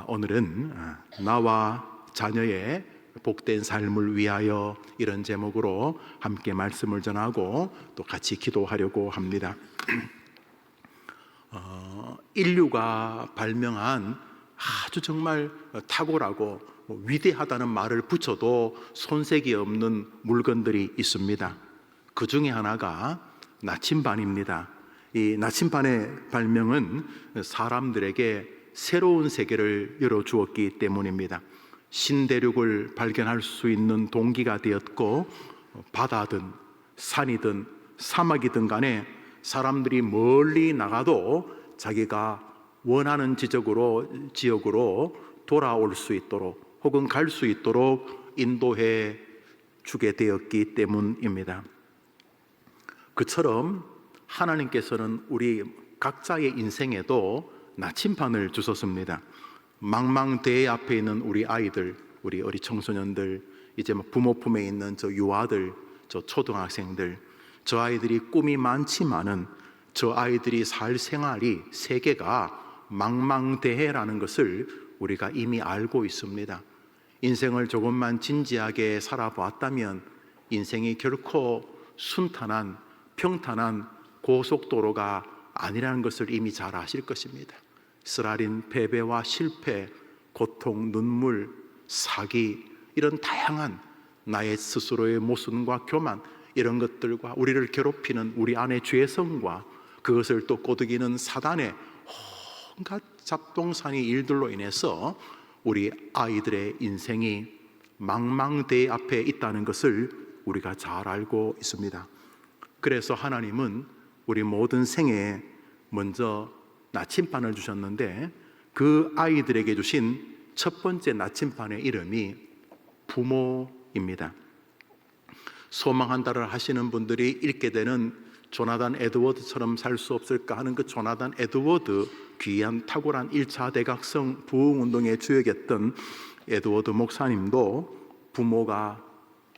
오늘은 나와 자녀의 복된 삶을 위하여 이런 제목으로 함께 말씀을 전하고 또 같이 기도하려고 합니다. 인류가 발명한 아주 정말 탁월하고 위대하다는 말을 붙여도 손색이 없는 물건들이 있습니다. 그 중에 하나가 나침반입니다. 이 나침반의 발명은 사람들에게 새로운 세계를 열어주었기 때문입니다. 신대륙을 발견할 수 있는 동기가 되었고, 바다든 산이든 사막이든 간에 사람들이 멀리 나가도 자기가 원하는 지역으로 돌아올 수 있도록 혹은 갈 수 있도록 인도해 주게 되었기 때문입니다. 그처럼 하나님께서는 우리 각자의 인생에도 나침반을 주셨습니다. 망망대해 앞에 있는 우리 아이들, 우리 어리 청소년들, 이제 부모 품에 있는 저 유아들, 저 초등학생들, 저 아이들이 꿈이 많지만은 저 아이들이 살 생활이 세계가 망망대해라는 것을 우리가 이미 알고 있습니다. 인생을 조금만 진지하게 살아보았다면 인생이 결코 순탄한 평탄한 고속도로가 아니라는 것을 이미 잘 아실 것입니다. 쓰라린 패배와 실패, 고통, 눈물, 사기, 이런 다양한 나의 스스로의 모순과 교만, 이런 것들과 우리를 괴롭히는 우리 안의 죄성과 그것을 또 꼬드기는 사단의 온갖 잡동사니 일들로 인해서 우리 아이들의 인생이 망망대해 앞에 있다는 것을 우리가 잘 알고 있습니다. 그래서 하나님은 우리 모든 생에 먼저 나침반을 주셨는데, 그 아이들에게 주신 첫 번째 나침반의 이름이 부모입니다. 소망한다를 하시는 분들이 읽게 되는 조나단 에드워드처럼 살 수 없을까 하는 그 조나단 에드워드, 귀한 탁월한 1차 대각성 부흥운동의 주역이었던 에드워드 목사님도 부모가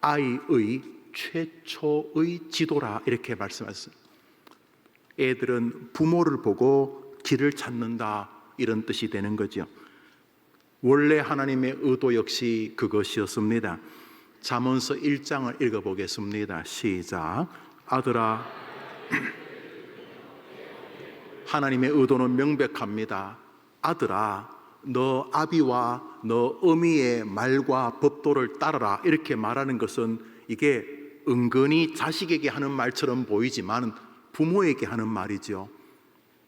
아이의 최초의 지도라 이렇게 말씀하셨습니다. 애들은 부모를 보고 길을 찾는다, 이런 뜻이 되는 거죠. 원래 하나님의 의도 역시 그것이었습니다. 잠언서 1장을 읽어보겠습니다. 시작. 아들아, 하나님의 의도는 명백합니다. 아들아, 너 아비와 너 어미의 말과 법도를 따르라, 이렇게 말하는 것은 이게 은근히 자식에게 하는 말처럼 보이지만 부모에게 하는 말이죠.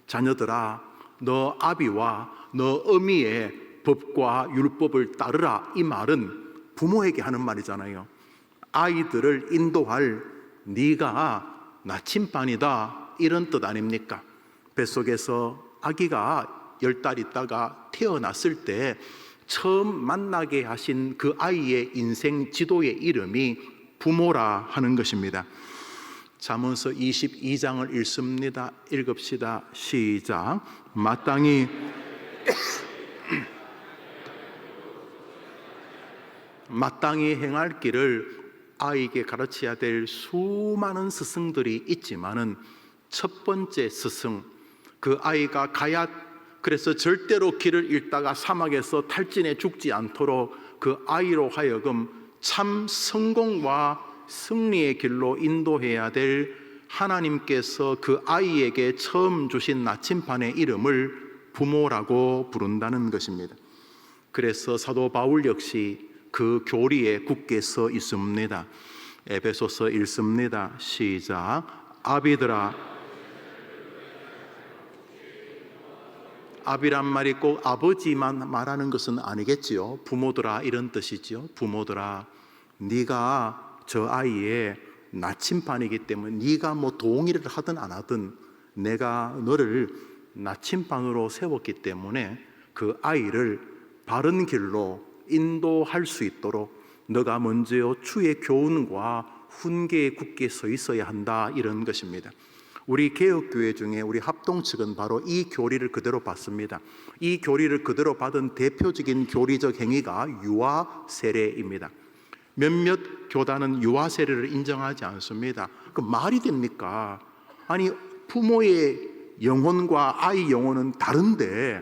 자녀들아, 너 아비와 너 어미의 법과 율법을 따르라, 이 말은 부모에게 하는 말이잖아요. 아이들을 인도할 네가 나침반이다, 이런 뜻 아닙니까? 뱃속에서 아기가 10달 있다가 태어났을 때 처음 만나게 하신 그 아이의 인생 지도의 이름이 부모라 하는 것입니다. 잠언서 22장을 읽습니다. 읽읍시다. 시작. 마땅히 행할 길을 아이에게 가르쳐야 될 수많은 스승들이 있지만은 첫 번째 스승, 그 아이가 그래서 절대로 길을 잃다가 사막에서 탈진해 죽지 않도록 그 아이로 하여금 참 성공과 승리의 길로 인도해야 될 하나님께서 그 아이에게 처음 주신 나침반의 이름을 부모라고 부른다는 것입니다. 그래서 사도 바울 역시 그 교리에 굳게 서 있습니다. 에베소서 읽습니다. 시작. 아비들아, 아비란 말이 꼭 아버지만 말하는 것은 아니겠지요. 부모들아, 이런 뜻이죠. 부모들아, 네가 저 아이의 나침반이기 때문에 네가 동의를 하든 안 하든 내가 너를 나침반으로 세웠기 때문에 그 아이를 바른 길로 인도할 수 있도록 너가 먼저 주의 교훈과 훈계에 굳게 서 있어야 한다, 이런 것입니다. 우리 개혁교회 중에 우리 합동 측은 바로 이 교리를 그대로 받습니다. 이 교리를 그대로 받은 대표적인 교리적 행위가 유아 세례입니다. 몇몇 교단은 유아 세례를 인정하지 않습니다. 그 말이 됩니까? 아니, 부모의 영혼과 아이 영혼은 다른데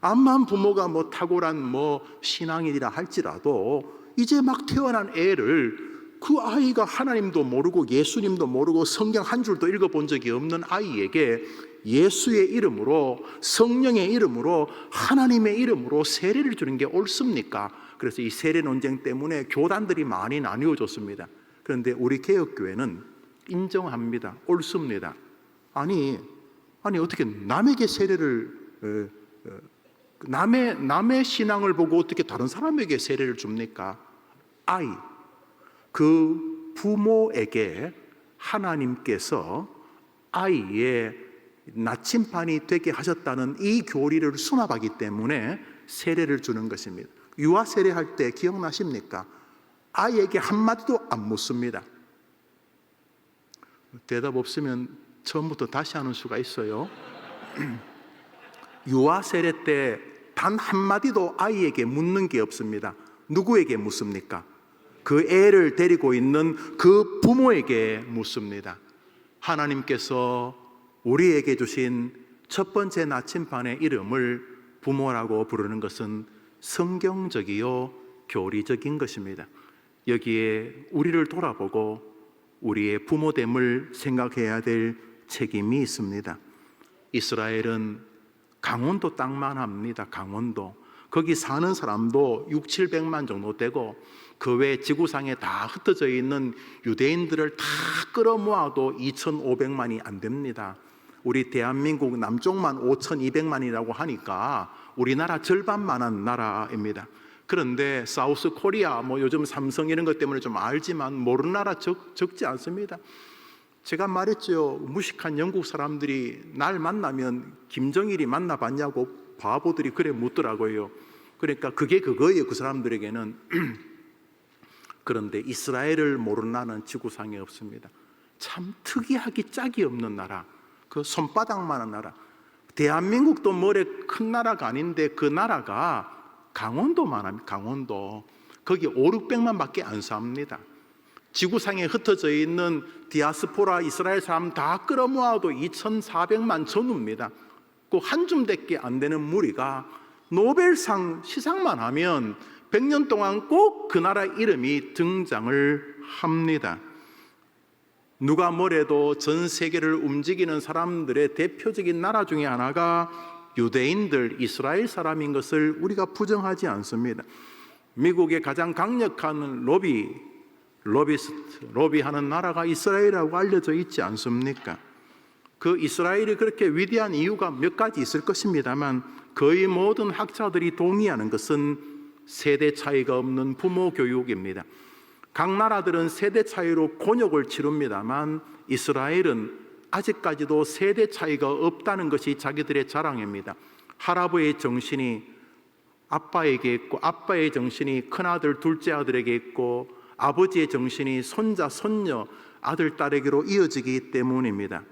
암만 부모가 뭐 탁월한 뭐 신앙인이라 할지라도 이제 막 태어난 애를, 그 아이가 하나님도 모르고 예수님도 모르고 성경 한 줄도 읽어본 적이 없는 아이에게 예수의 이름으로, 성령의 이름으로, 하나님의 이름으로 세례를 주는 게 옳습니까? 그래서 이 세례 논쟁 때문에 교단들이 많이 나뉘어졌습니다. 그런데 우리 개혁교회는 인정합니다. 옳습니다. 아니 어떻게 남에게 세례를, 남의 신앙을 보고 어떻게 다른 사람에게 세례를 줍니까? 아이, 그 부모에게 하나님께서 아이의 나침반이 되게 하셨다는 이 교리를 수납하기 때문에 세례를 주는 것입니다. 유아 세례할 때 기억나십니까? 아이에게 한마디도 안 묻습니다. 대답 없으면 처음부터 다시 하는 수가 있어요. 유아 세례 때 단 한마디도 아이에게 묻는 게 없습니다. 누구에게 묻습니까? 그 애를 데리고 있는 그 부모에게 묻습니다. 하나님께서 우리에게 주신 첫 번째 나침반의 이름을 부모라고 부르는 것은 성경적이요 교리적인 것입니다. 여기에 우리를 돌아보고 우리의 부모됨을 생각해야 될 책임이 있습니다. 이스라엘은 강원도 땅만 합니다. 강원도. 거기 사는 사람도 600~700만 정도 되고 그 외 지구상에 다 흩어져 있는 유대인들을 다 끌어모아도 2,500만이 안 됩니다. 우리 대한민국 남쪽만 5,200만이라고 하니까 우리나라 절반만한 나라입니다. 그런데 사우스 코리아, 뭐 요즘 삼성 이런 것 때문에 좀 알지만 모르는 나라 적지 않습니다. 제가 말했죠. 무식한 영국 사람들이 날 만나면 김정일이 만나봤냐고 바보들이 그래 묻더라고요. 그러니까 그게 그거예요, 그 사람들에게는. 그런데 이스라엘을 모르는 나라는 지구상에 없습니다. 참 특이하기 짝이 없는 나라, 그 손바닥만한 나라. 대한민국도 뭐래 큰 나라가 아닌데 그 나라가 강원도만 합니다. 강원도. 거기 500~600만밖에 안 삽니다. 지구상에 흩어져 있는 디아스포라 이스라엘 사람 다 끌어모아도 2,400만 전후입니다. 그 한 줌밖에 안 되는 무리가 노벨상 시상만 하면 100년 동안 꼭 그 나라 이름이 등장을 합니다. 누가 뭐래도 전 세계를 움직이는 사람들의 대표적인 나라 중에 하나가 유대인들, 이스라엘 사람인 것을 우리가 부정하지 않습니다. 미국의 가장 강력한 로비하는 나라가 이스라엘이라고 알려져 있지 않습니까? 그 이스라엘이 그렇게 위대한 이유가 몇 가지 있을 것입니다만 거의 모든 학자들이 동의하는 것은 세대 차이가 없는 부모 교육입니다. 각 나라들은 세대 차이로 곤욕을 치릅니다만 이스라엘은 아직까지도 세대 차이가 없다는 것이 자기들의 자랑입니다. 할아버지의 정신이 아빠에게 있고 아빠의 정신이 큰아들, 둘째 아들에게 있고 아버지의 정신이 손자, 손녀, 아들, 딸에게로 이어지기 때문입니다.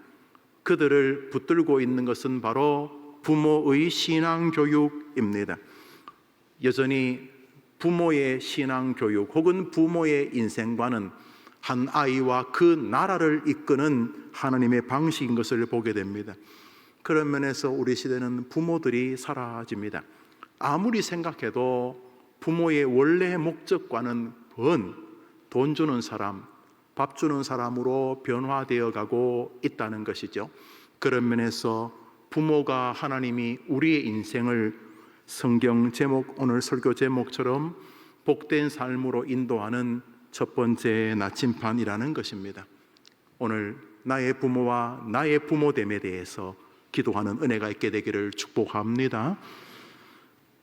그들을 붙들고 있는 것은 바로 부모의 신앙교육입니다. 여전히 부모의 신앙교육 혹은 부모의 인생관은 한 아이와 그 나라를 이끄는 하나님의 방식인 것을 보게 됩니다. 그런 면에서 우리 시대는 부모들이 사라집니다. 아무리 생각해도 부모의 원래 목적과는 돈 주는 사람, 밥 주는 사람으로 변화되어 가고 있다는 것이죠. 그런 면에서 부모가 하나님이 우리의 인생을 성경 제목, 오늘 설교 제목처럼 복된 삶으로 인도하는 첫 번째 나침반이라는 것입니다. 오늘 나의 부모와 나의 부모됨에 대해서 기도하는 은혜가 있게 되기를 축복합니다.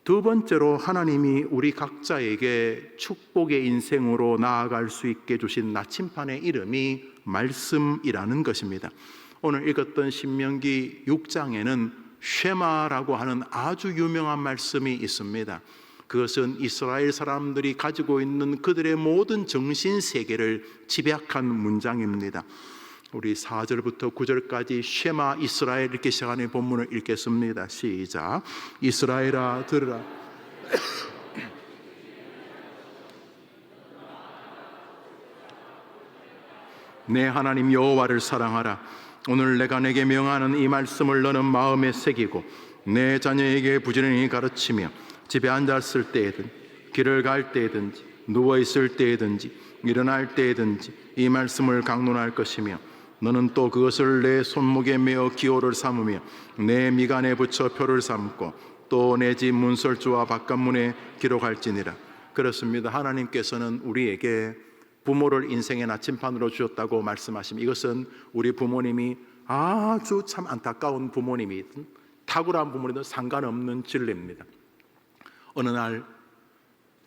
두 번째로 하나님이 우리 각자에게 축복의 인생으로 나아갈 수 있게 주신 나침반의 이름이 말씀이라는 것입니다. 오늘 읽었던 신명기 6장에는 쉐마라고 하는 아주 유명한 말씀이 있습니다. 그것은 이스라엘 사람들이 가지고 있는 그들의 모든 정신세계를 집약한 문장입니다. 우리 4절부터 9절까지 쉐마 이스라엘 이렇게 시작하는 본문을 읽겠습니다. 시작. 이스라엘아 들으라. 내 하나님 여호와를 사랑하라. 오늘 내가 내게 명하는 이 말씀을 너는 마음에 새기고 내 자녀에게 부지런히 가르치며 집에 앉았을 때에든 길을 갈 때든지 누워 있을 때든지 일어날 때든지 이 말씀을 강론할 것이며 너는 또 그것을 내 손목에 메어 기호를 삼으며 내 미간에 붙여 표를 삼고 또 내 집 문설주와 바깥문에 기록할지니라. 그렇습니다. 하나님께서는 우리에게 부모를 인생의 나침판으로 주셨다고 말씀하십니다. 이것은 우리 부모님이 아주 참 안타까운 부모님이든 탁월한 부모님이든 상관없는 진리입니다. 어느 날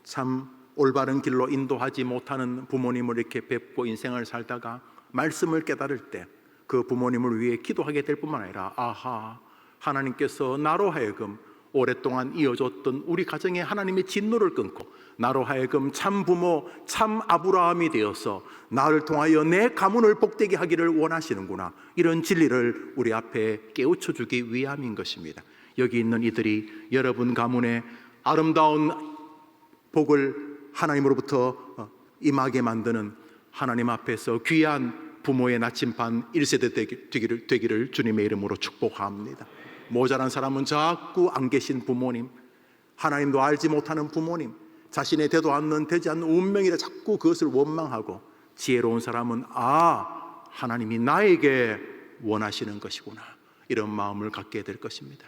참 올바른 길로 인도하지 못하는 부모님을 이렇게 뵙고 인생을 살다가 말씀을 깨달을 때 그 부모님을 위해 기도하게 될 뿐만 아니라 아하, 하나님께서 나로 하여금 오랫동안 이어졌던 우리 가정에 하나님의 진노를 끊고 나로 하여금 참 부모, 참 아브라함이 되어서 나를 통하여 내 가문을 복되게 하기를 원하시는구나, 이런 진리를 우리 앞에 깨우쳐 주기 위함인 것입니다. 여기 있는 이들이 여러분 가문에 아름다운 복을 하나님으로부터 임하게 만드는 하나님 앞에서 귀한 부모의 나침반 1세대 되기를 주님의 이름으로 축복합니다. 모자란 사람은 자꾸 안 계신 부모님, 하나님도 알지 못하는 부모님, 자신의 되지 않는 운명이라 자꾸 그것을 원망하고, 지혜로운 사람은 하나님이 나에게 원하시는 것이구나, 이런 마음을 갖게 될 것입니다.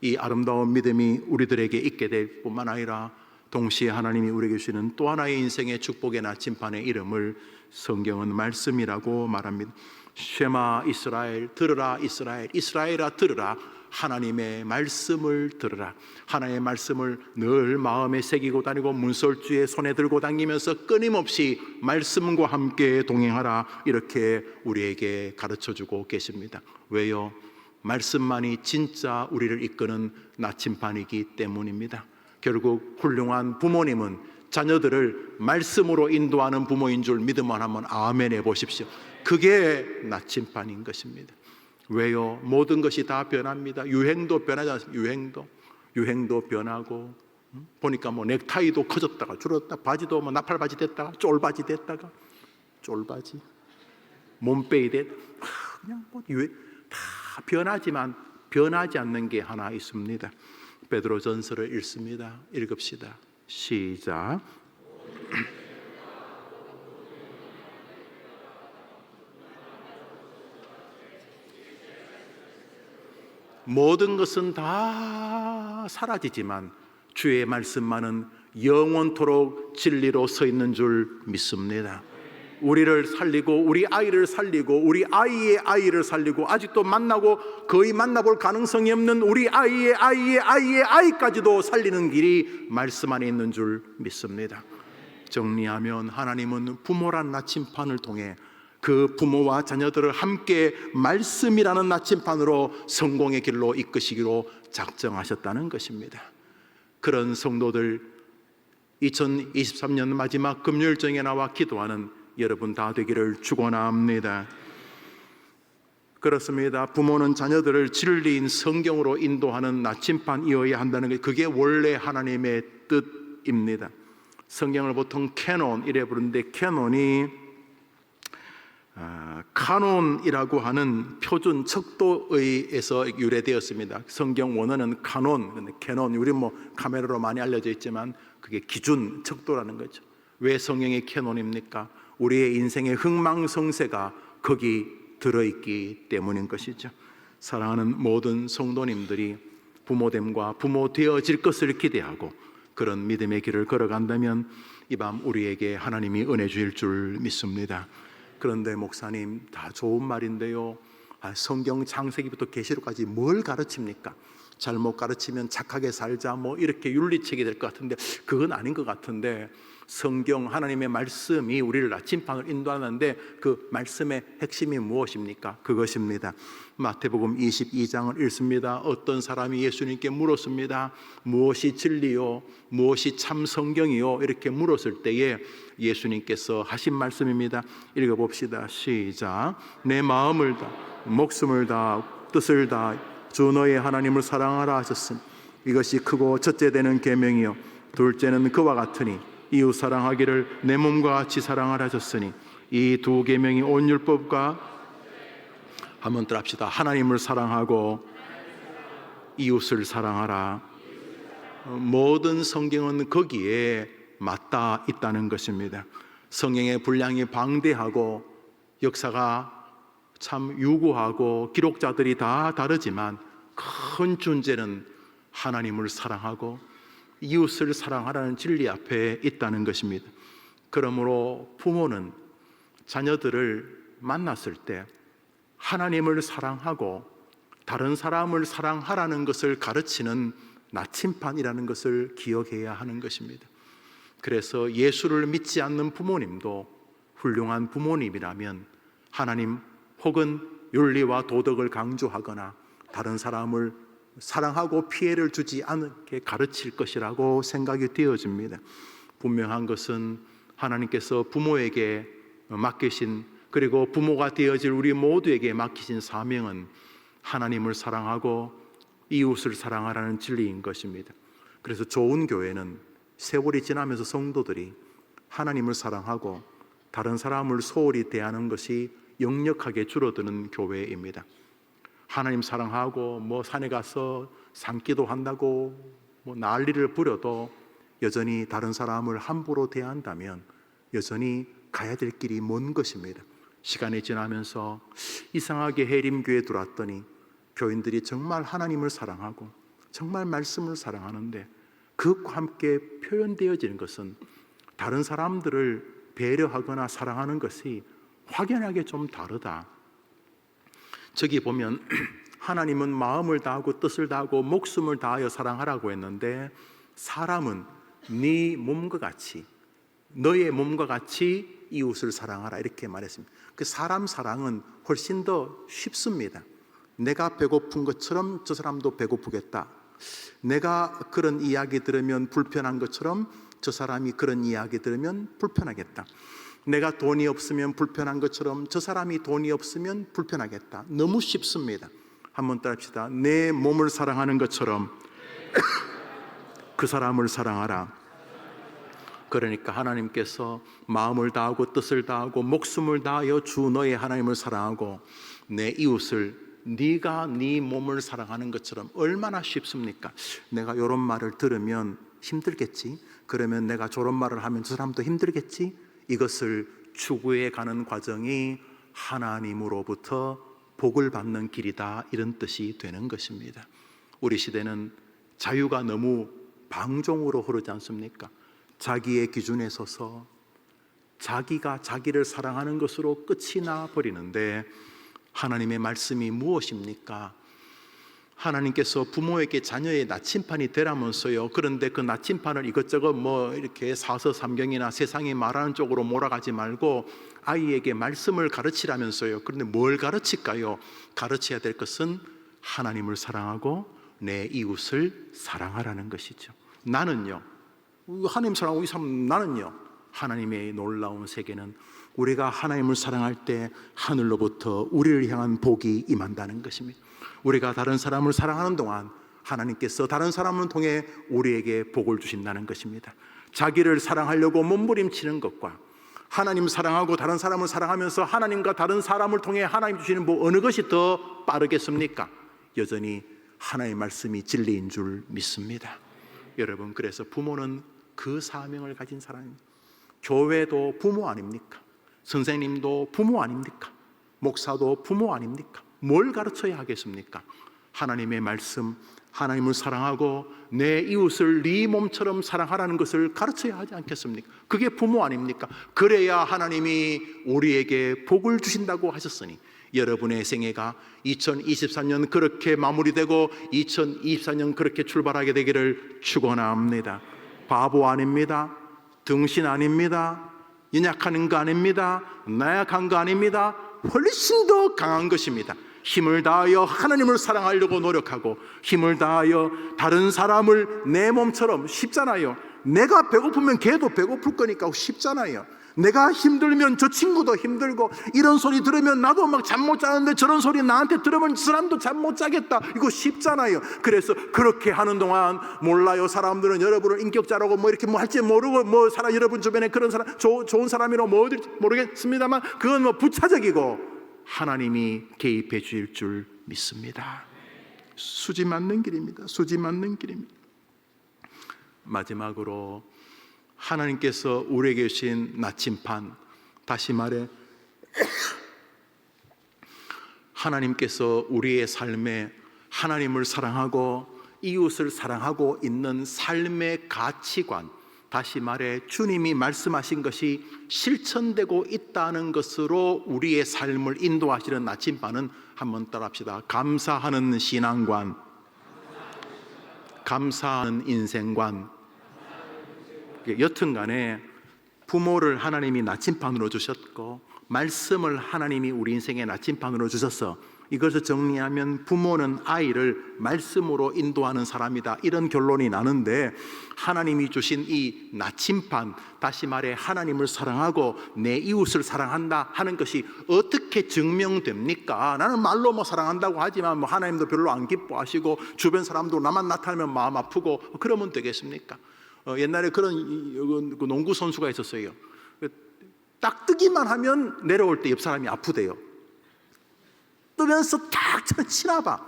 이 아름다운 믿음이 우리들에게 있게 될 뿐만 아니라 동시에 하나님이 우리에게 주시는 또 하나의 인생의 축복의 나침반의 이름을 성경은 말씀이라고 말합니다. 쉐마 이스라엘, 들으라 이스라엘, 이스라엘아 들으라, 하나님의 말씀을 들으라. 하나님의 말씀을 늘 마음에 새기고 다니고 문설주에 손에 들고 다니면서 끊임없이 말씀과 함께 동행하라, 이렇게 우리에게 가르쳐주고 계십니다. 왜요? 말씀만이 진짜 우리를 이끄는 나침반이기 때문입니다. 결국 훌륭한 부모님은 자녀들을 말씀으로 인도하는 부모인 줄 믿음만 하면 아멘 해보십시오. 그게 나침반인 것입니다. 왜요? 모든 것이 다 변합니다. 유행도 변하지 않습니까? 유행도 변하고, 보니까 뭐 넥타이도 커졌다가 줄었다, 바지도 뭐 나팔바지 됐다가 쫄바지 됐다가 쫄바지, 몸빼이 됐, 그냥 뭐 다 변하지만 변하지 않는 게 하나 있습니다. 베드로전서를 읽습니다. 읽읍시다. 시작. 모든 것은 다 사라지지만 주의 말씀만은 영원토록 진리로 서 있는 줄 믿습니다. 우리를 살리고 우리 아이를 살리고 우리 아이의 아이를 살리고 아직도 만나고 거의 만나볼 가능성이 없는 우리 아이의 아이의 아이의 아이까지도 살리는 길이 말씀 안에 있는 줄 믿습니다. 정리하면 하나님은 부모란 나침판을 통해 그 부모와 자녀들을 함께 말씀이라는 나침판으로 성공의 길로 이끄시기로 작정하셨다는 것입니다. 그런 성도들, 2023년 마지막 금요일정에 나와 기도하는 여러분 다 되기를 축원합니다. 그렇습니다. 부모는 자녀들을 진리인 성경으로 인도하는 나침판이어야 한다는 게 그게 원래 하나님의 뜻입니다. 성경을 보통 캐논 이래 부르는데, 캐논이 카논이라고 하는 표준 척도에서 유래되었습니다. 성경 원어는 카논, 캐논, 우리 뭐 카메라로 많이 알려져 있지만 그게 기준 척도라는 거죠. 왜 성경이 캐논입니까? 우리의 인생의 흥망성쇠가 거기 들어있기 때문인 것이죠. 사랑하는 모든 성도님들이 부모됨과 부모 되어질 것을 기대하고 그런 믿음의 길을 걸어간다면 이 밤 우리에게 하나님이 은혜 주실 줄 믿습니다. 그런데 목사님, 다 좋은 말인데요, 성경 창세기부터 계시록까지 뭘 가르칩니까? 잘못 가르치면 착하게 살자, 뭐 이렇게 윤리책이 될 것 같은데 그건 아닌 것 같은데, 성경 하나님의 말씀이 우리를 나침반을 인도하는데 그 말씀의 핵심이 무엇입니까? 그것입니다. 마태복음 22장을 읽습니다. 어떤 사람이 예수님께 물었습니다. 무엇이 진리요? 무엇이 참 성경이요? 이렇게 물었을 때에 예수님께서 하신 말씀입니다. 읽어봅시다. 시작. 내 마음을 다, 목숨을 다, 뜻을 다 주 너의 하나님을 사랑하라 하셨으니 이것이 크고 첫째 되는 계명이요 둘째는 그와 같으니 이웃 사랑하기를 내 몸과 같이 사랑하라 하셨으니 이 두 계명이 온 율법과, 한번 더 합시다. 하나님을 사랑하고 이웃을 사랑하라. 모든 성경은 거기에 맞닿아 있다는 것입니다. 성경의 분량이 방대하고 역사가 참 유구하고 기록자들이 다 다르지만 큰 존재는 하나님을 사랑하고 이웃을 사랑하라는 진리 앞에 있다는 것입니다. 그러므로 부모는 자녀들을 만났을 때 하나님을 사랑하고 다른 사람을 사랑하라는 것을 가르치는 나침반이라는 것을 기억해야 하는 것입니다. 그래서 예수를 믿지 않는 부모님도 훌륭한 부모님이라면 하나님 혹은 윤리와 도덕을 강조하거나 다른 사람을 사랑하고 피해를 주지 않게 가르칠 것이라고 생각이 되어집니다. 분명한 것은 하나님께서 부모에게 맡기신, 그리고 부모가 되어질 우리 모두에게 맡기신 사명은 하나님을 사랑하고 이웃을 사랑하라는 진리인 것입니다. 그래서 좋은 교회는 세월이 지나면서 성도들이 하나님을 사랑하고 다른 사람을 소홀히 대하는 것이 역력하게 줄어드는 교회입니다. 하나님 사랑하고 산에 가서 산기도 한다고 난리를 부려도 여전히 다른 사람을 함부로 대한다면 여전히 가야 될 길이 먼 것입니다. 시간이 지나면서 이상하게 해림교회에 들어왔더니 교인들이 정말 하나님을 사랑하고 정말 말씀을 사랑하는데 그것과 함께 표현되어지는 것은 다른 사람들을 배려하거나 사랑하는 것이 확연하게 좀 다르다. 저기 보면 하나님은 마음을 다하고 뜻을 다하고 목숨을 다하여 사랑하라고 했는데 사람은 네 몸과 같이, 너의 몸과 같이 이웃을 사랑하라 이렇게 말했습니다. 그 사람 사랑은 훨씬 더 쉽습니다. 내가 배고픈 것처럼 저 사람도 배고프겠다. 내가 그런 이야기 들으면 불편한 것처럼 저 사람이 그런 이야기 들으면 불편하겠다. 내가 돈이 없으면 불편한 것처럼 저 사람이 돈이 없으면 불편하겠다. 너무 쉽습니다. 한번 따라합시다. 내 몸을 사랑하는 것처럼 그 사람을 사랑하라. 그러니까 하나님께서 마음을 다하고 뜻을 다하고 목숨을 다하여 주 너의 하나님을 사랑하고 내 이웃을 네가 네 몸을 사랑하는 것처럼 얼마나 쉽습니까? 내가 이런 말을 들으면 힘들겠지? 그러면 내가 저런 말을 하면 저 사람도 힘들겠지? 이것을 추구해 가는 과정이 하나님으로부터 복을 받는 길이다, 이런 뜻이 되는 것입니다. 우리 시대는 자유가 너무 방종으로 흐르지 않습니까? 자기의 기준에 서서 자기가 자기를 사랑하는 것으로 끝이 나 버리는데 하나님의 말씀이 무엇입니까? 하나님께서 부모에게 자녀의 나침판이 되라면서요. 그런데 그 나침판을 이것저것 이렇게 사서삼경이나 세상이 말하는 쪽으로 몰아가지 말고 아이에게 말씀을 가르치라면서요. 그런데 뭘 가르칠까요? 가르쳐야 될 것은 하나님을 사랑하고 내 이웃을 사랑하라는 것이죠. 나는요, 하나님 사랑하고 이 사람 나는요. 하나님의 놀라운 세계는 우리가 하나님을 사랑할 때 하늘로부터 우리를 향한 복이 임한다는 것입니다. 우리가 다른 사람을 사랑하는 동안 하나님께서 다른 사람을 통해 우리에게 복을 주신다는 것입니다. 자기를 사랑하려고 몸부림치는 것과 하나님 사랑하고 다른 사람을 사랑하면서 하나님과 다른 사람을 통해 하나님 주시는 복, 어느 것이 더 빠르겠습니까? 여전히 하나님의 말씀이 진리인 줄 믿습니다. 여러분, 그래서 부모는 그 사명을 가진 사람입니다. 교회도 부모 아닙니까? 선생님도 부모 아닙니까? 목사도 부모 아닙니까? 뭘 가르쳐야 하겠습니까? 하나님의 말씀, 하나님을 사랑하고 내 이웃을 네 몸처럼 사랑하라는 것을 가르쳐야 하지 않겠습니까? 그게 부모 아닙니까? 그래야 하나님이 우리에게 복을 주신다고 하셨으니 여러분의 생애가 2023년 그렇게 마무리되고 2024년 그렇게 출발하게 되기를 축원합니다. 바보 아닙니다. 등신 아닙니다. 연약한 거 아닙니다. 나약한 거 아닙니다. 훨씬 더 강한 것입니다. 힘을 다하여 하나님을 사랑하려고 노력하고 힘을 다하여 다른 사람을 내 몸처럼, 쉽잖아요. 내가 배고프면 걔도 배고플 거니까 쉽잖아요. 내가 힘들면 저 친구도 힘들고, 이런 소리 들으면 나도 막 잠 못 자는데 저런 소리 나한테 들으면 저 사람도 잠 못 자겠다. 이거 쉽잖아요. 그래서 그렇게 하는 동안 몰라요. 사람들은 여러분을 인격자라고 이렇게 할지 모르고 여러분 주변에 그런 사람, 좋은 사람이라고 모르겠습니다만 그건 부차적이고 하나님이 개입해 주실 줄 믿습니다. 수지 맞는 길입니다. 수지 맞는 길입니다. 마지막으로 하나님께서 우리에게 주신 나침판, 다시 말해 하나님께서 우리의 삶에 하나님을 사랑하고 이웃을 사랑하고 있는 삶의 가치관, 다시 말해 주님이 말씀하신 것이 실천되고 있다는 것으로 우리의 삶을 인도하시는 나침반은 한번 따라합시다. 감사하는 신앙관, 감사하는 인생관. 여튼간에 부모를 하나님이 나침반으로 주셨고 말씀을 하나님이 우리 인생의 나침반으로 주셔서 이것을 정리하면 부모는 아이를 말씀으로 인도하는 사람이다, 이런 결론이 나는데, 하나님이 주신 이 나침반, 다시 말해 하나님을 사랑하고 내 이웃을 사랑한다 하는 것이 어떻게 증명됩니까? 나는 말로 뭐 사랑한다고 하지만 뭐 하나님도 별로 안 기뻐하시고 주변 사람도 나만 나타나면 마음 아프고 그러면 되겠습니까? 옛날에 그런 농구 선수가 있었어요. 딱 뜨기만 하면 내려올 때 옆 사람이 아프대요. 뜨면서 딱 치나 봐.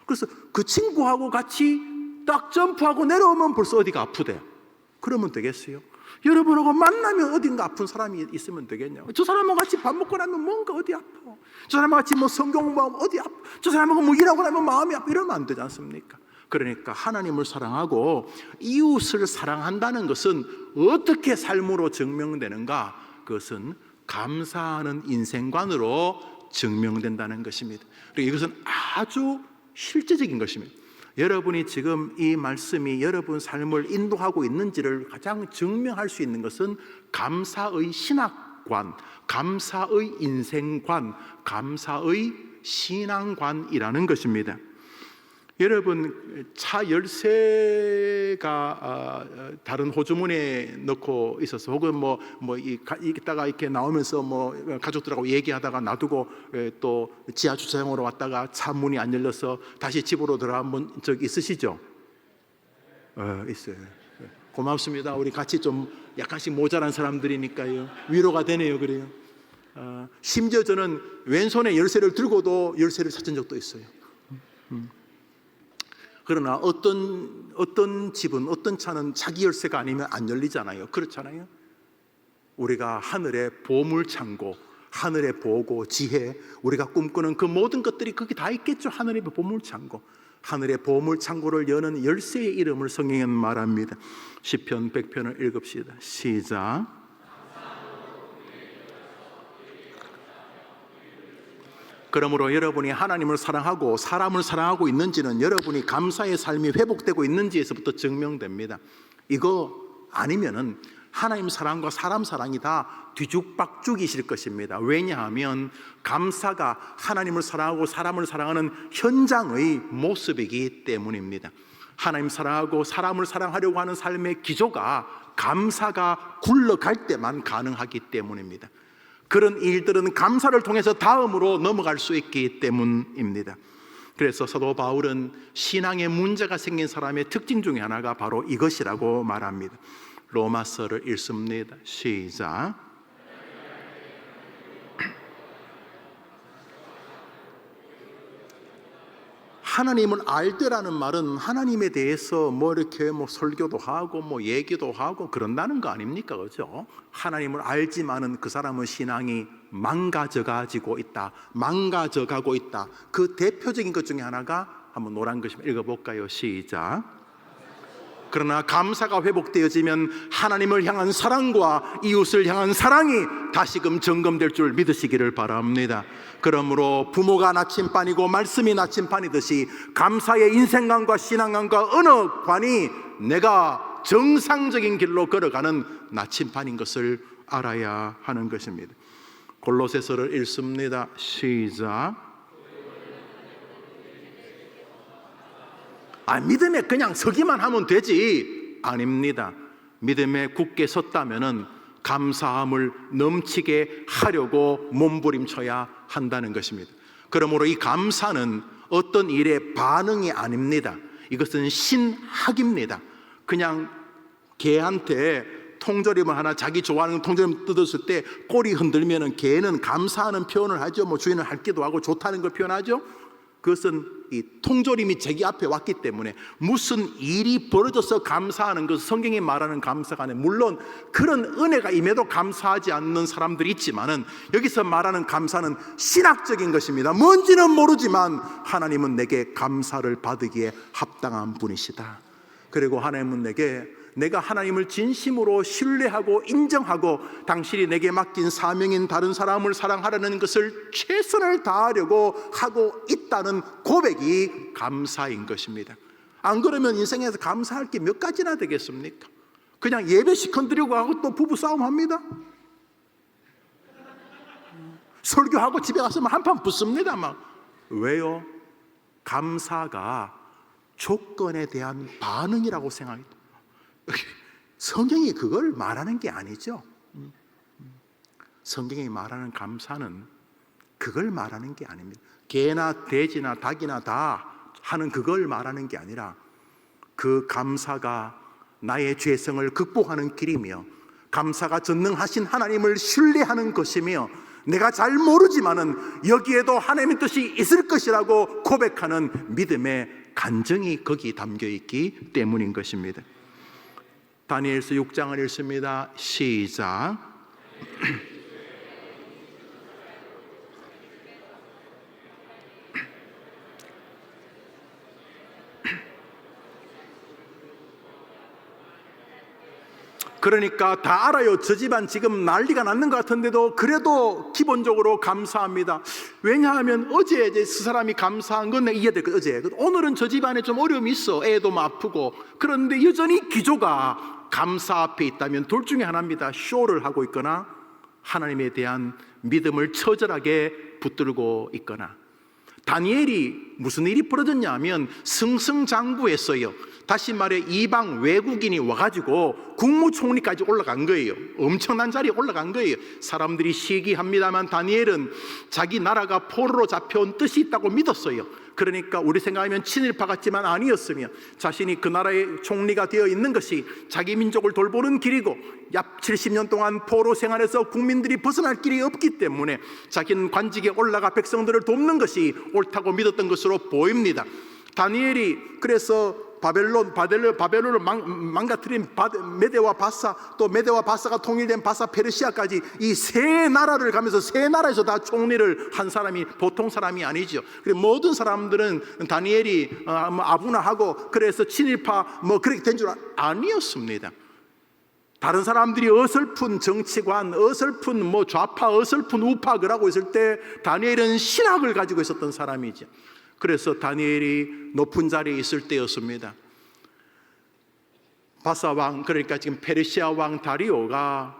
그래서 그 친구하고 같이 딱 점프하고 내려오면 벌써 어디가 아프대요. 그러면 되겠어요? 여러분하고 만나면 어딘가 아픈 사람이 있으면 되겠냐고. 저 사람하고 같이 밥 먹고 나면 뭔가 어디 아파. 저 사람하고 같이 뭐 성경 공부하면 어디 아파. 저 사람하고 뭐 일하고 나면 마음이 아파. 이러면 안 되지 않습니까? 그러니까 하나님을 사랑하고 이웃을 사랑한다는 것은 어떻게 삶으로 증명되는가? 그것은 감사하는 인생관으로 증명된다는 것입니다. 그리고 이것은 아주 실제적인 것입니다. 여러분이 지금 이 말씀이 여러분 삶을 인도하고 있는지를 가장 증명할 수 있는 것은 감사의 신학관, 감사의 인생관, 감사의 신앙관이라는 것입니다. 여러분, 차 열쇠가 다른 호주머니에 넣고 있어서, 혹은 이따가 이렇게 나오면서 가족들하고 얘기하다가 놔두고 또 지하 주차장으로 왔다가 차 문이 안 열려서 다시 집으로 들어간 적 있으시죠? 있어요. 고맙습니다. 우리 같이 좀 약간씩 모자란 사람들이니까요. 위로가 되네요. 그래요. 심지어 저는 왼손에 열쇠를 들고도 열쇠를 찾은 적도 있어요. 그러나 어떤 집은, 어떤 차는 자기 열쇠가 아니면 안 열리잖아요. 그렇잖아요. 우리가 하늘의 보물창고, 하늘의 보고, 지혜, 우리가 꿈꾸는 그 모든 것들이 거기 다 있겠죠. 하늘의 보물창고, 하늘의 보물창고를 여는 열쇠의 이름을 성경은 말합니다. 시편 100편을 읽읍시다. 시작. 그러므로 여러분이 하나님을 사랑하고 사람을 사랑하고 있는지는 여러분이 감사의 삶이 회복되고 있는지에서부터 증명됩니다. 이거 아니면은 하나님 사랑과 사람 사랑이 다 뒤죽박죽이실 것입니다. 왜냐하면 감사가 하나님을 사랑하고 사람을 사랑하는 현장의 모습이기 때문입니다. 하나님 사랑하고 사람을 사랑하려고 하는 삶의 기조가 감사가 굴러갈 때만 가능하기 때문입니다. 그런 일들은 감사를 통해서 다음으로 넘어갈 수 있기 때문입니다. 그래서 사도 바울은 신앙에 문제가 생긴 사람의 특징 중에 하나가 바로 이것이라고 말합니다. 로마서를 읽습니다. 시작. 하나님을 알되라는 말은 하나님에 대해서 이렇게 설교도 하고 얘기도 하고 그런다는 거 아닙니까? 그죠? 하나님을 알지만은 그 사람의 신앙이 망가져가고 있다. 그 대표적인 것 중에 하나가 한번 노란 글씨 읽어볼까요? 시작. 그러나 감사가 회복되어지면 하나님을 향한 사랑과 이웃을 향한 사랑이 다시금 점검될 줄 믿으시기를 바랍니다. 그러므로 부모가 나침반이고 말씀이 나침반이듯이 감사의 인생관과 신앙관과 어느 관이 내가 정상적인 길로 걸어가는 나침반인 것을 알아야 하는 것입니다. 골로새서를 읽습니다. 시작. 믿음에 그냥 서기만 하면 되지. 아닙니다. 믿음에 굳게 섰다면은 감사함을 넘치게 하려고 몸부림쳐야 한다는 것입니다. 그러므로 이 감사는 어떤 일의 반응이 아닙니다. 이것은 신학입니다. 그냥 개한테 통조림을 하나, 자기 좋아하는 통조림 뜯었을 때 꼬리 흔들면은 개는 감사하는 표현을 하죠. 주인을 핥기도 하고 좋다는 걸 표현하죠. 그것은 이 통조림이 자기 앞에 왔기 때문에 무슨 일이 벌어져서 감사하는 것, 성경이 말하는 감사가 아니에요. 물론 그런 은혜가 임해도 감사하지 않는 사람들이 있지만은 여기서 말하는 감사는 신학적인 것입니다. 뭔지는 모르지만 하나님은 내게 감사를 받으기에 합당한 분이시다. 그리고 하나님은 내가 하나님을 진심으로 신뢰하고 인정하고 당신이 내게 맡긴 사명인 다른 사람을 사랑하려는 것을 최선을 다하려고 하고 있다는 고백이 감사인 것입니다. 안 그러면 인생에서 감사할 게 몇 가지나 되겠습니까? 그냥 예배 시컨드리고 하고 또 부부싸움 합니다. 설교하고 집에 가서 한판 붙습니다. 막. 왜요? 감사가 조건에 대한 반응이라고 생각합니다. 성경이 그걸 말하는 게 아니죠. 성경이 말하는 감사는 그걸 말하는 게 아닙니다. 개나 돼지나 닭이나 다 하는 그걸 말하는 게 아니라 그 감사가 나의 죄성을 극복하는 길이며 감사가 전능하신 하나님을 신뢰하는 것이며 내가 잘 모르지만은 여기에도 하나님의 뜻이 있을 것이라고 고백하는 믿음의 간증이 거기 담겨 있기 때문인 것입니다. 다니엘서 6장을 읽습니다. 시작. 그러니까 다 알아요. 저 집안 지금 난리가 났는 것 같은데도 그래도 기본적으로 감사합니다. 왜냐하면 어제 이제 그 사람이 감사한 건 내가 이해될 거예요. 어제. 오늘은 저 집안에 좀 어려움이 있어. 애도 뭐 아프고. 그런데 여전히 기조가 감사 앞에 있다면 둘 중에 하나입니다. 쇼를 하고 있거나 하나님에 대한 믿음을 처절하게 붙들고 있거나. 다니엘이 무슨 일이 벌어졌냐 하면 승승장구했어요. 다시 말해 이방 외국인이 와가지고 국무총리까지 올라간 거예요. 엄청난 자리에 올라간 거예요. 사람들이 시기합니다만 다니엘은 자기 나라가 포로로 잡혀온 뜻이 있다고 믿었어요. 그러니까 우리 생각하면 친일파 같지만 아니었으며 자신이 그 나라의 총리가 되어 있는 것이 자기 민족을 돌보는 길이고 약 70년 동안 포로 생활에서 국민들이 벗어날 길이 없기 때문에 자기는 관직에 올라가 백성들을 돕는 것이 옳다고 믿었던 것으로 보입니다. 다니엘이 그래서 바벨론을 망가뜨린 메대와 바사, 또 메대와 바사가 통일된 바사 페르시아까지 이 세 나라를 가면서 세 나라에서 다 총리를 한 사람이 보통 사람이 아니죠. 그리고 모든 사람들은 다니엘이 아부나하고 그래서 친일파 그렇게 된 줄 아니었습니다. 다른 사람들이 어설픈 정치관, 어설픈 좌파, 어설픈 우파 그러고 있을 때 다니엘은 신학을 가지고 있었던 사람이죠. 그래서 다니엘이 높은 자리에 있을 때였습니다. 바사 왕, 그러니까 지금 페르시아 왕 다리오가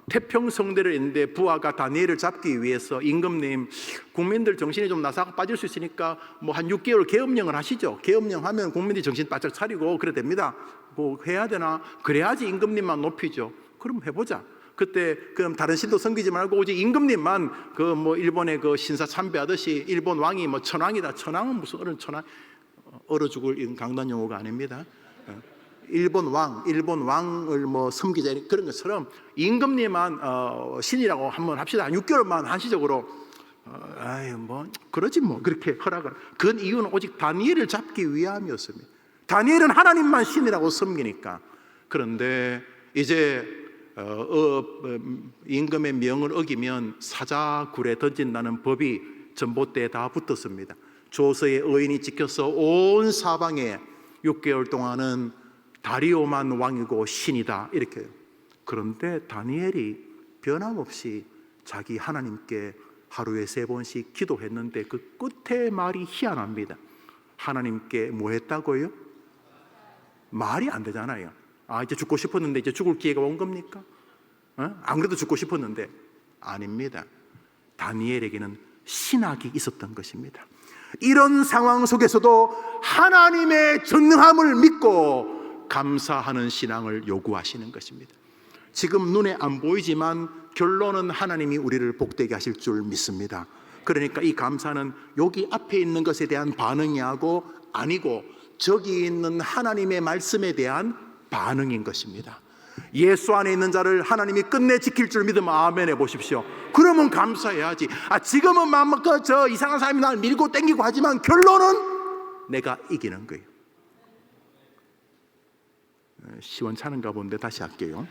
태평성대를 했는데 부하가 다니엘을 잡기 위해서 임금님, 국민들 정신이 좀 나사가 빠질 수 있으니까 한 6개월 계엄령을 하시죠. 계엄령하면 국민들이 정신 바짝 차리고 그래 됩니다. 해야 되나? 그래야지 임금님만 높이죠. 그럼 해보자. 그때 그럼 다른 신도 섬기지 말고 오직 임금님만 일본의 신사 참배하듯이 일본 왕이 천황이다. 천황은 무슨 얼어 죽을 강단 용어가 아닙니다. 일본 왕을 섬기자 그런 것처럼 임금님만 신이라고 한번 합시다. 6개월만 한시적으로 그러지 그렇게 허락을. 그 이유는 오직 다니엘을 잡기 위함이었습니다. 다니엘은 하나님만 신이라고 섬기니까. 그런데 이제 임금의 명을 어기면 사자굴에 던진다는 법이 전봇대에 다 붙었습니다. 조서의 의인이 지켜서 온 사방에 6개월 동안은 다리오만 왕이고 신이다 이렇게. 그런데 다니엘이 변함없이 자기 하나님께 하루에 3번씩 기도했는데 그 끝에 말이 희한합니다. 하나님께 뭐 했다고요? 말이 안 되잖아요. 이제 죽고 싶었는데 이제 죽을 기회가 온 겁니까? 안 그래도 죽고 싶었는데 아닙니다. 다니엘에게는 신학이 있었던 것입니다. 이런 상황 속에서도 하나님의 전능함을 믿고 감사하는 신앙을 요구하시는 것입니다. 지금 눈에 안 보이지만 결론은 하나님이 우리를 복되게 하실 줄 믿습니다. 그러니까 이 감사는 여기 앞에 있는 것에 대한 반응이 아니고 저기 있는 하나님의 말씀에 대한 반응인 것입니다. 예수 안에 있는 자를 하나님이 끝내 지킬 줄 믿으면 아멘 해보십시오. 그러면 감사해야지. 지금은 저 이상한 사람이 날 밀고 땡기고 하지만 결론은 내가 이기는 거예요. 시원찮은가 본데 다시 할게요.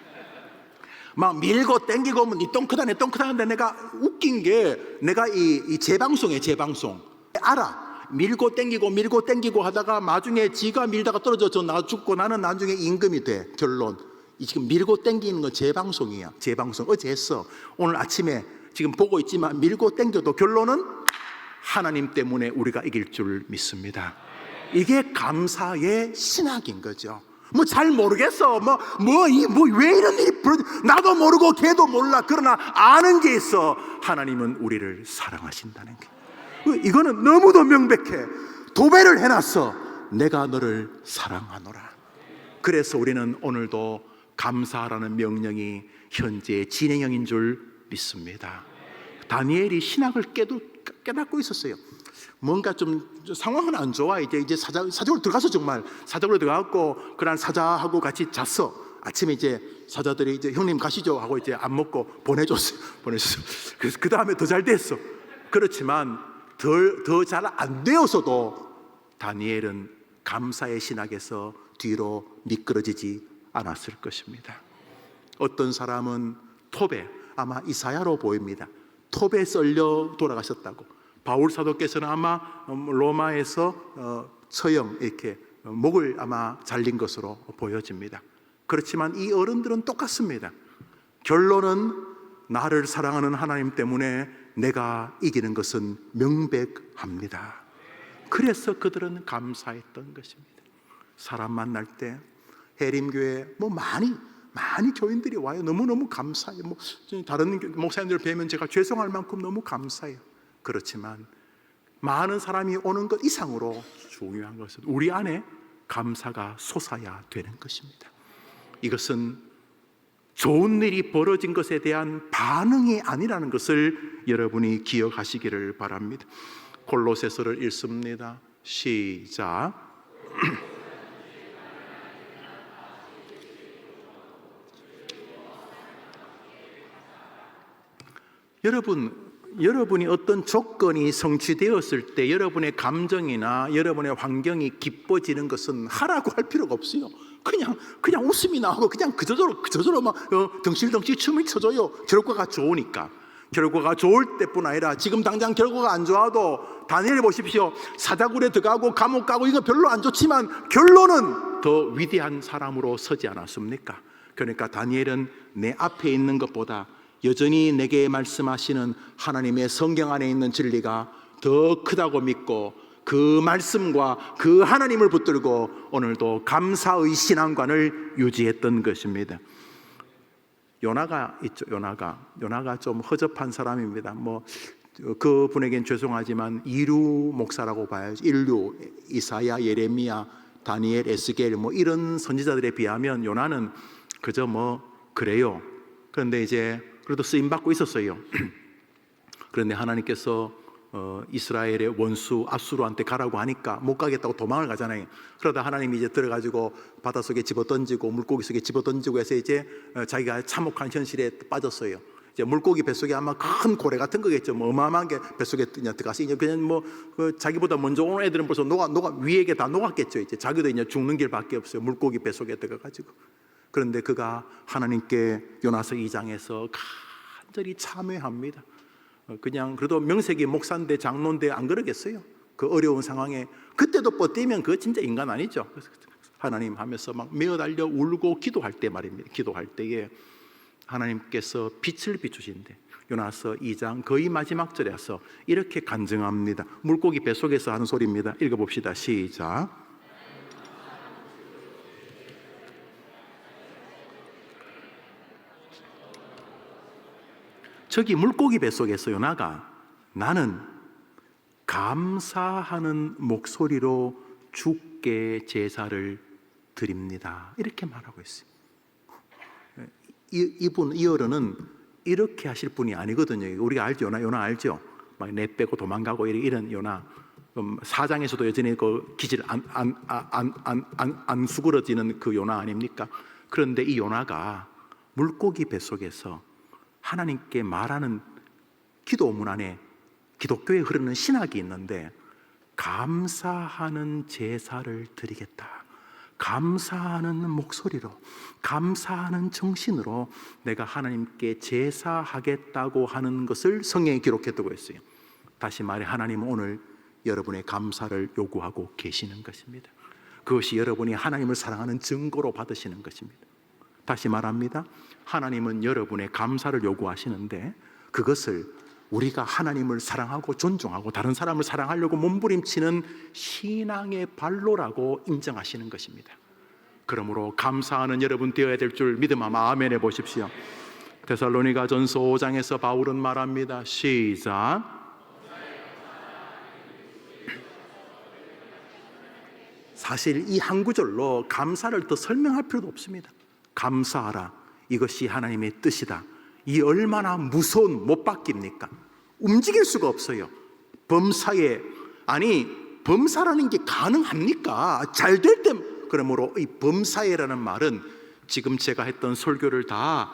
막 밀고 땡기고 뭐 니 똥크다 내 똥크다 하는데 내가 웃긴 게 내가 이 재방송에 알아. 밀고 땡기고 하다가 나중에 지가 밀다가 떨어져서 나 죽고 나는 나중에 임금이 돼. 결론. 지금 밀고 땡기는 건 재방송이야. 재방송 어제 했어. 오늘 아침에 지금 보고 있지만 밀고 땡겨도 결론은 하나님 때문에 우리가 이길 줄 믿습니다. 이게 감사의 신학인 거죠. 뭐 잘 모르겠어. 왜 이런 일이 나도 모르고 걔도 몰라. 그러나 아는 게 있어. 하나님은 우리를 사랑하신다는 게. 이거는 너무도 명백해. 도배를 해놨어. 내가 너를 사랑하노라. 그래서 우리는 오늘도 감사하라는 명령이 현재 진행형인 줄 믿습니다. 다니엘이 신학을 깨닫고 있었어요. 뭔가 좀 상황은 안 좋아. 이제 사적으로 들어가서 정말 사적으로 들어가고 그날 사자하고 같이 잤어. 아침에 이제 사자들이 이제 형님 가시죠 하고 이제 안 먹고 보내줬어요. 그래서 그 다음에 더 잘 됐어. 그렇지만 더 잘 안 되어서도 다니엘은 감사의 신학에서 뒤로 미끄러지지 않았을 것입니다. 어떤 사람은 톱에 아마 이사야로 보입니다. 톱에 썰려 돌아가셨다고. 바울 사도께서는 아마 로마에서 처형 이렇게 목을 아마 잘린 것으로 보여집니다. 그렇지만 이 어른들은 똑같습니다. 결론은 나를 사랑하는 하나님 때문에 내가 이기는 것은 명백합니다. 그래서 그들은 감사했던 것입니다. 사람 만날 때 해림교회 많이 교인들이 와요. 너무너무 감사해요. 다른 목사님들 뵈면 제가 죄송할 만큼 너무 감사해요. 그렇지만 많은 사람이 오는 것 이상으로 중요한 것은 우리 안에 감사가 솟아야 되는 것입니다. 이것은 좋은 일이 벌어진 것에 대한 반응이 아니라는 것을 여러분이 기억하시기를 바랍니다. 골로새서를 읽습니다. 시작. 여러분이 어떤 조건이 성취되었을 때 여러분의 감정이나 여러분의 환경이 기뻐지는 것은 하라고 할 필요가 없어요. 그냥 웃음이 나오고 그냥 그저저로 막 덩실덩실 춤을 춰줘요. 결과가 좋으니까. 결과가 좋을 때뿐 아니라 지금 당장 결과가 안 좋아도 다니엘 보십시오. 사자굴에 들어가고 감옥 가고 이거 별로 안 좋지만 결론은 더 위대한 사람으로 서지 않았습니까? 그러니까 다니엘은 내 앞에 있는 것보다 여전히 내게 말씀하시는 하나님의 성경 안에 있는 진리가 더 크다고 믿고 그 말씀과 그 하나님을 붙들고 오늘도 감사의 신앙관을 유지했던 것입니다. 요나가 있죠. 요나가 좀 허접한 사람입니다. 그분에겐 죄송하지만 이류 목사라고 봐야지. 인류, 이사야, 예레미야, 다니엘, 에스겔 이런 선지자들에 비하면 요나는 그저 그래요. 그런데 이제 그래도 쓰임 받고 있었어요. 그런데 하나님께서 이스라엘의 원수 아수르한테 가라고 하니까 못 가겠다고 도망을 가잖아요. 그러다 하나님이 이제 들어가지고 바닷속에 집어던지고 물고기 속에 집어던지고 해서 이제 자기가 참혹한 현실에 빠졌어요. 이제 물고기 뱃속에 아마 큰 고래 같은 거겠죠. 어마어마한 게 뱃속에 들어가서 이제 그냥 자기보다 먼저 온 애들은 벌써 녹아 위에게 다 녹았겠죠. 이제 자기도 이제 죽는 길밖에 없어요. 물고기 뱃속에 들어가가지고. 그런데 그가 하나님께 요나서 2장에서 간절히 참회합니다. 그냥 그래도 명색이 목사인데 장로인데 안 그러겠어요? 그 어려운 상황에 그때도 뻗대면 그거 진짜 인간 아니죠. 그래서 하나님 하면서 막 메어달려 울고 기도할 때 말입니다. 기도할 때에 하나님께서 빛을 비추신대. 요나서 2장 거의 마지막 절에 와서 이렇게 간증합니다. 물고기 뱃속에서 하는 소리입니다. 읽어봅시다. 시작. 저기 물고기 뱃속에서 요나가 나는 감사하는 목소리로 주께 제사를 드립니다. 이렇게 말하고 있어요. 이 어른은 이렇게 하실 분이 아니거든요. 우리가 알죠. 요나 알죠? 막 내빼고 도망가고 이런 요나. 사장에서도 여전히 그 기질 안 수그러지는 그 요나 아닙니까? 그런데 이 요나가 물고기 뱃속에서 하나님께 말하는 기도문 안에 기독교에 흐르는 신학이 있는데, 감사하는 제사를 드리겠다, 감사하는 목소리로, 감사하는 정신으로 내가 하나님께 제사하겠다고 하는 것을 성경에 기록했다고 했어요. 다시 말해, 하나님은 오늘 여러분의 감사를 요구하고 계시는 것입니다. 그것이 여러분이 하나님을 사랑하는 증거로 받으시는 것입니다. 다시 말합니다. 하나님은 여러분의 감사를 요구하시는데, 그것을 우리가 하나님을 사랑하고 존중하고 다른 사람을 사랑하려고 몸부림치는 신앙의 발로라고 인정하시는 것입니다. 그러므로 감사하는 여러분 되어야 될 줄 믿음하며 아멘 해보십시오. 데살로니가전서 5장에서 바울은 말합니다. 시작. 사실 이 한 구절로 감사를 더 설명할 필요도 없습니다. 감사하라, 이것이 하나님의 뜻이다. 이 얼마나 무서운 못 바뀝니까? 움직일 수가 없어요. 범사에, 아니 범사라는 게 가능합니까? 잘 될 때. 그러므로 이 범사에라는 말은 지금 제가 했던 설교를 다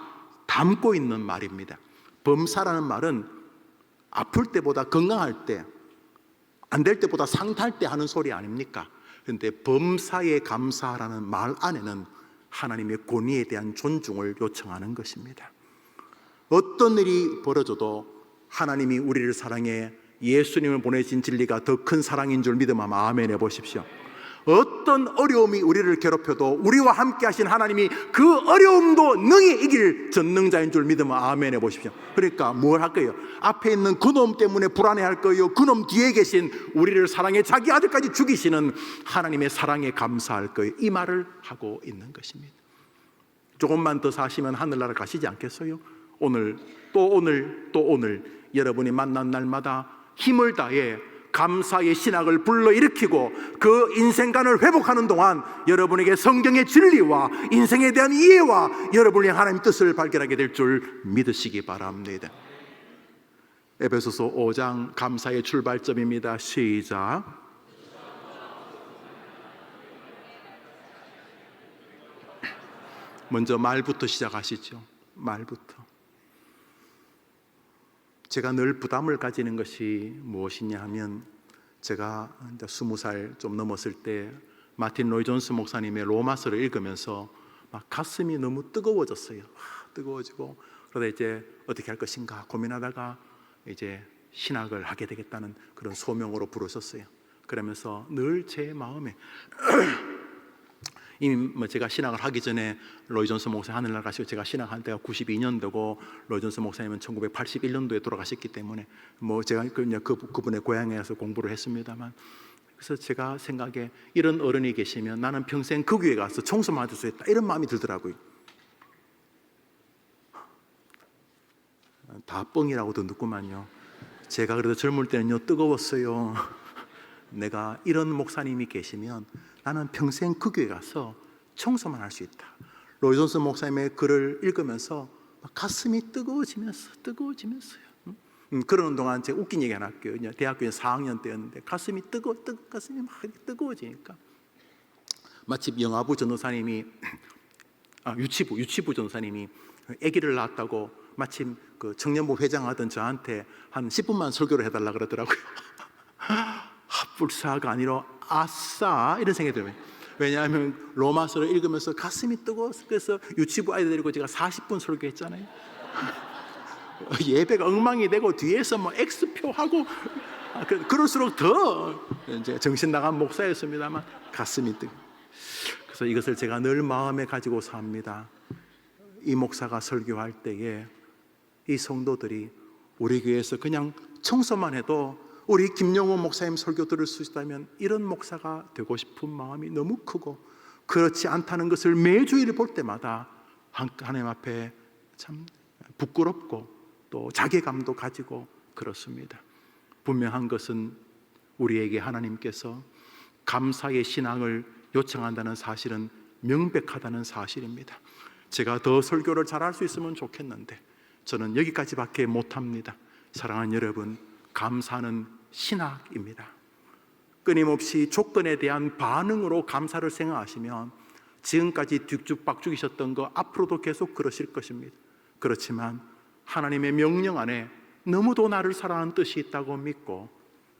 담고 있는 말입니다. 범사라는 말은 아플 때보다 건강할 때, 안 될 때보다 상탈 때 하는 소리 아닙니까? 그런데 범사에 감사하라는 말 안에는 하나님의 권위에 대한 존중을 요청하는 것입니다. 어떤 일이 벌어져도 하나님이 우리를 사랑해 예수님을 보내신 진리가 더 큰 사랑인 줄 믿음하며 아멘 해보십시오. 어떤 어려움이 우리를 괴롭혀도 우리와 함께 하신 하나님이 그 어려움도 능히 이길 전능자인 줄 믿으면 아멘 해보십시오. 그러니까 뭘 할 거예요? 앞에 있는 그놈 때문에 불안해할 거예요? 그놈 뒤에 계신 우리를 사랑해 자기 아들까지 죽이시는 하나님의 사랑에 감사할 거예요? 이 말을 하고 있는 것입니다. 조금만 더 사시면 하늘나라 가시지 않겠어요? 오늘 또 오늘 또 오늘 여러분이 만난 날마다 힘을 다해 감사의 신학을 불러일으키고 그 인생관을 회복하는 동안 여러분에게 성경의 진리와 인생에 대한 이해와 여러분의 하나님 뜻을 발견하게 될 줄 믿으시기 바랍니다. 에베소서 5장 감사의 출발점입니다. 시작. 먼저 말부터 시작하시죠. 말부터. 제가 늘 부담을 가지는 것이 무엇이냐 하면, 제가 이제 20살 좀 넘었을 때 마틴 로이 존스 목사님의 로마서를 읽으면서 막 가슴이 너무 뜨거워졌어요. 뜨거워지고, 그러다 이제 어떻게 할 것인가 고민하다가 이제 신학을 하게 되겠다는 그런 소명으로 부르셨어요. 그러면서 늘 제 마음에 이미 제가 신학을 하기 전에 로이 존스 목사님 하늘나라 가시고, 제가 신학한 때가 92년도고 로이 존스 목사님은 1981년도에 돌아가셨기 때문에 제가 그분의 고향에 가서 공부를 했습니다만, 그래서 제가 생각에 이런 어른이 계시면 나는 평생 그 교회 가서 청소만 할 수 있다, 이런 마음이 들더라고요. 다 뻥이라고도 듣구만요. 제가 그래도 젊을 때는요 뜨거웠어요. 내가 이런 목사님이 계시면 나는 평생 그 교회 가서 청소만 할 수 있다. 로이 존스 목사님의 글을 읽으면서 가슴이 뜨거워지면서요. 그러는 동안 제가 웃긴 얘기 하나 할게요. 대학교에 4학년 때였는데 가슴이 가슴이 막 뜨거워지니까 마침 영화부 전도사님이 유치부 전도사님이 아기를 낳았다고 마침 그 청년부 회장하던 저한테 한 10분만 설교를 해달라 그러더라고요. 불사가 아니라 아싸, 이런 생각이 들어요. 왜냐하면 로마서를 읽으면서 가슴이 뜨거워서, 그래서 유치부 아이들 데리고 제가 40분 설교했잖아요. 예배가 엉망이 되고 뒤에서 X표 하고 그럴수록 더 이제 정신 나간 목사였습니다만 가슴이 뜨거. 그래서 이것을 제가 늘 마음에 가지고 삽니다. 이 목사가 설교할 때에 이 성도들이 우리 교회에서 그냥 청소만 해도 우리 김영호 목사님 설교 들을 수 있다면 이런 목사가 되고 싶은 마음이 너무 크고, 그렇지 않다는 것을 매주일 볼 때마다 하나님 앞에 참 부끄럽고 또 자괴감도 가지고 그렇습니다. 분명한 것은 우리에게 하나님께서 감사의 신앙을 요청한다는 사실은 명백하다는 사실입니다. 제가 더 설교를 잘할 수 있으면 좋겠는데 저는 여기까지밖에 못합니다. 사랑하는 여러분, 감사는 신학입니다. 끊임없이 조건에 대한 반응으로 감사를 생각하시면 지금까지 뒤죽박죽이셨던 거 앞으로도 계속 그러실 것입니다. 그렇지만 하나님의 명령 안에 너무도 나를 사랑하는 뜻이 있다고 믿고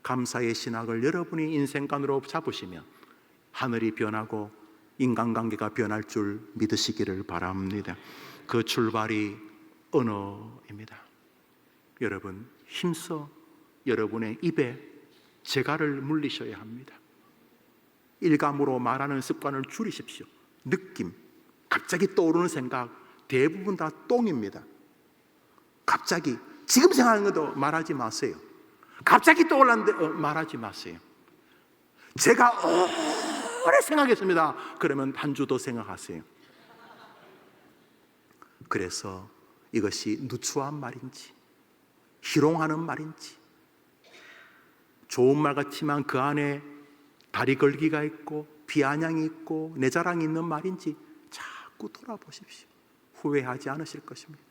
감사의 신학을 여러분이 인생관으로 잡으시면 하늘이 변하고 인간관계가 변할 줄 믿으시기를 바랍니다. 그 출발이 언어입니다. 여러분, 힘써 여러분의 입에 재갈을 물리셔야 합니다. 일감으로 말하는 습관을 줄이십시오. 느낌, 갑자기 떠오르는 생각 대부분 다 똥입니다. 갑자기 지금 생각하는 것도 말하지 마세요. 갑자기 떠올랐는데 말하지 마세요. 제가 오래 생각했습니다. 그러면 한 주 더 생각하세요. 그래서 이것이 누추한 말인지 희롱하는 말인지 좋은 말 같지만 그 안에 다리 걸기가 있고 비아냥이 있고 내 자랑이 있는 말인지 자꾸 돌아보십시오. 후회하지 않으실 것입니다.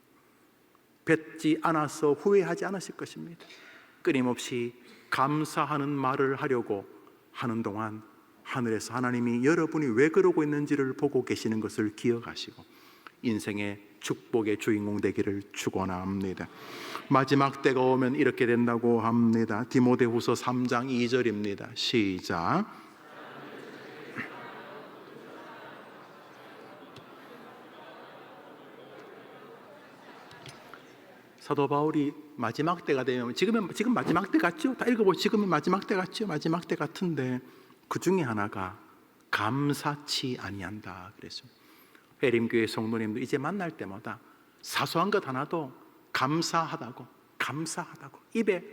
뱉지 않아서 후회하지 않으실 것입니다. 끊임없이 감사하는 말을 하려고 하는 동안 하늘에서 하나님이 여러분이 왜 그러고 있는지를 보고 계시는 것을 기억하시고 인생의 축복의 주인공 되기를 축원합니다. 마지막 때가 오면 이렇게 된다고 합니다. 디모데후서 3장 2절입니다. 시작. 사도 바울이 마지막 때가 되면 지금 마지막 때 같죠? 다 읽어보시죠. 지금이 마지막 때 같죠? 마지막 때 같은데 그 중에 하나가 감사치 아니한다 그랬습니다. 회림교회 성도님도 이제 만날 때마다 사소한 것 하나도 감사하다고 입에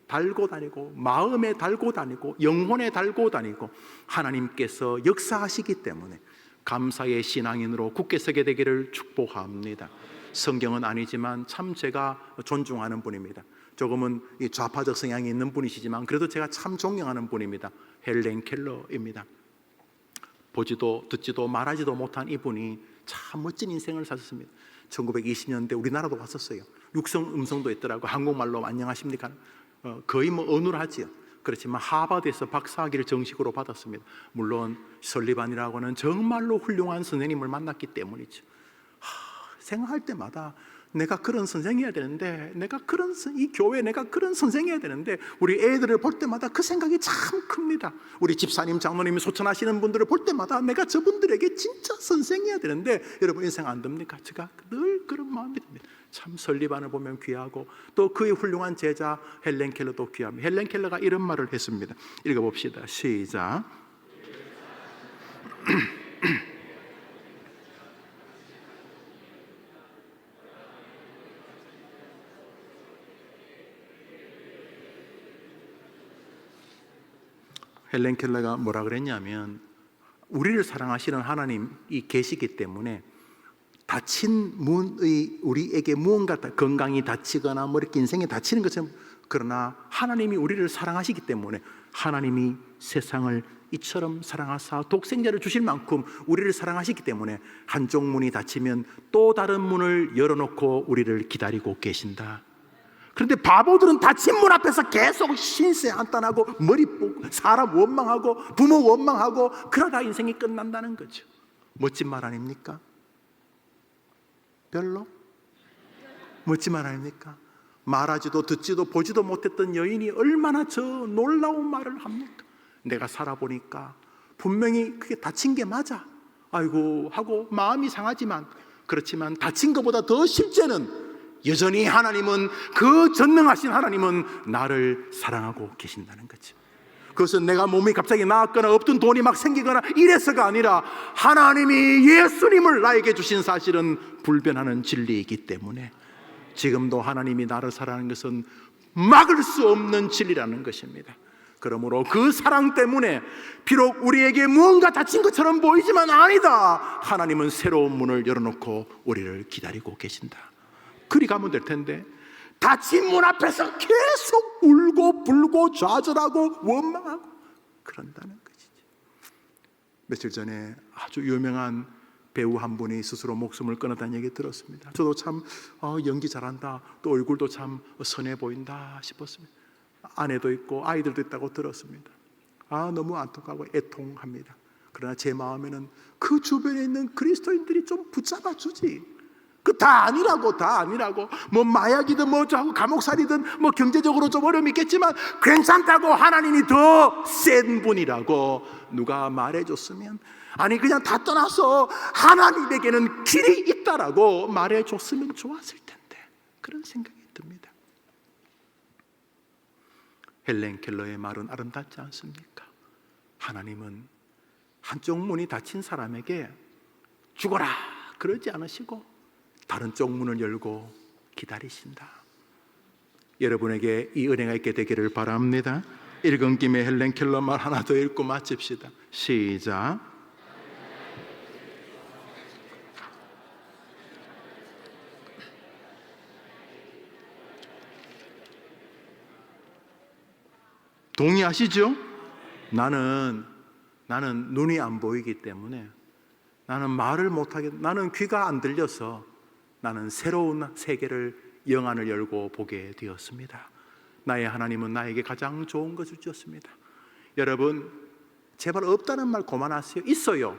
달고 다니고 마음에 달고 다니고 영혼에 달고 다니고 하나님께서 역사하시기 때문에 감사의 신앙인으로 굳게 서게 되기를 축복합니다. 성경은 아니지만 참 제가 존중하는 분입니다. 조금은 좌파적 성향이 있는 분이시지만 그래도 제가 참 존경하는 분입니다. 헬렌 켈러입니다. 보지도 듣지도 말하지도 못한 이분이 참 멋진 인생을 사셨습니다. 1920년대 우리나라도 왔었어요. 육성 음성도 있더라고. 한국말로 안녕하십니까? 거의 어눌하지요. 그렇지만 하버드에서 박사학위를 정식으로 받았습니다. 물론 설리반이라고는 정말로 훌륭한 선생님을 만났기 때문이죠. 생각할 때마다 내가 그런 선생이어야 되는데, 이 교회에 내가 그런 선생이어야 되는데, 우리 애들을 볼 때마다 그 생각이 참 큽니다. 우리 집사님, 장로님이 소천하시는 분들을 볼 때마다 내가 저분들에게 진짜 선생이어야 되는데, 여러분 인생 안 듭니까? 제가 늘 그런 마음이 듭니다. 참 설리반을 보면 귀하고 또 그의 훌륭한 제자 헬렌 켈러도 귀합니다. 헬렌 켈러가 이런 말을 했습니다. 읽어봅시다. 시작. 헬렌 켈러가 뭐라 그랬냐면 우리를 사랑하시는 하나님이 계시기 때문에 닫힌 문의 우리에게 무언가 건강이 다치거나 뭐 이렇게 인생에 다치는 것처럼, 그러나 하나님이 우리를 사랑하시기 때문에 하나님이 세상을 이처럼 사랑하사 독생자를 주실 만큼 우리를 사랑하시기 때문에 한쪽 문이 닫히면 또 다른 문을 열어놓고 우리를 기다리고 계신다. 그런데 바보들은 닫힌 문 앞에서 계속 신세 한탄하고 머리 뽑고 사람 원망하고 부모 원망하고 그러다 인생이 끝난다는 거죠. 멋진 말 아닙니까? 별로? 멋진 말 아닙니까? 말하지도 듣지도 보지도 못했던 여인이 얼마나 저 놀라운 말을 합니까? 내가 살아보니까 분명히 그게 다친 게 맞아, 아이고 하고 마음이 상하지만, 그렇지만 다친 것보다 더 실제는 여전히 하나님은, 그 전능하신 하나님은 나를 사랑하고 계신다는 거죠. 그것은 내가 몸이 갑자기 나았거나 없던 돈이 막 생기거나 이래서가 아니라 하나님이 예수님을 나에게 주신 사실은 불변하는 진리이기 때문에 지금도 하나님이 나를 사랑하는 것은 막을 수 없는 진리라는 것입니다. 그러므로 그 사랑 때문에 비록 우리에게 무언가 다친 것처럼 보이지만 아니다, 하나님은 새로운 문을 열어놓고 우리를 기다리고 계신다. 그리 가면 될 텐데 닫힌 문 앞에서 계속 울고 불고 좌절하고 원망하고 그런다는 것이죠. 며칠 전에 아주 유명한 배우 한 분이 스스로 목숨을 끊었다는 얘기 들었습니다. 저도 참 연기 잘한다, 또 얼굴도 참 선해 보인다 싶었습니다. 아내도 있고 아이들도 있다고 들었습니다. 너무 안타깝고 애통합니다. 그러나 제 마음에는 그 주변에 있는 그리스도인들이 좀 붙잡아 주지. 그 다 아니라고 뭐 마약이든 뭐죠 하고 감옥살이든 뭐 경제적으로 좀 어려움이 있겠지만 괜찮다고, 하나님이 더 센 분이라고 누가 말해줬으면, 아니 그냥 다 떠나서 하나님에게는 길이 있다라고 말해줬으면 좋았을 텐데, 그런 생각이 듭니다. 헬렌 켈러의 말은 아름답지 않습니까? 하나님은 한쪽 문이 닫힌 사람에게 죽어라 그러지 않으시고 다른 쪽 문을 열고 기다리신다. 여러분에게 이 은혜가 있게 되기를 바랍니다. 읽은 김에 헬렌 켈러 말 하나 더 읽고 마칩시다. 시작. 동의하시죠? 나는 눈이 안 보이기 때문에, 나는 말을 못하게, 나는 귀가 안 들려서 나는 새로운 세계를, 영안을 열고 보게 되었습니다. 나의 하나님은 나에게 가장 좋은 것을 주었습니다. 여러분, 제발 없다는 말 그만하세요. 있어요.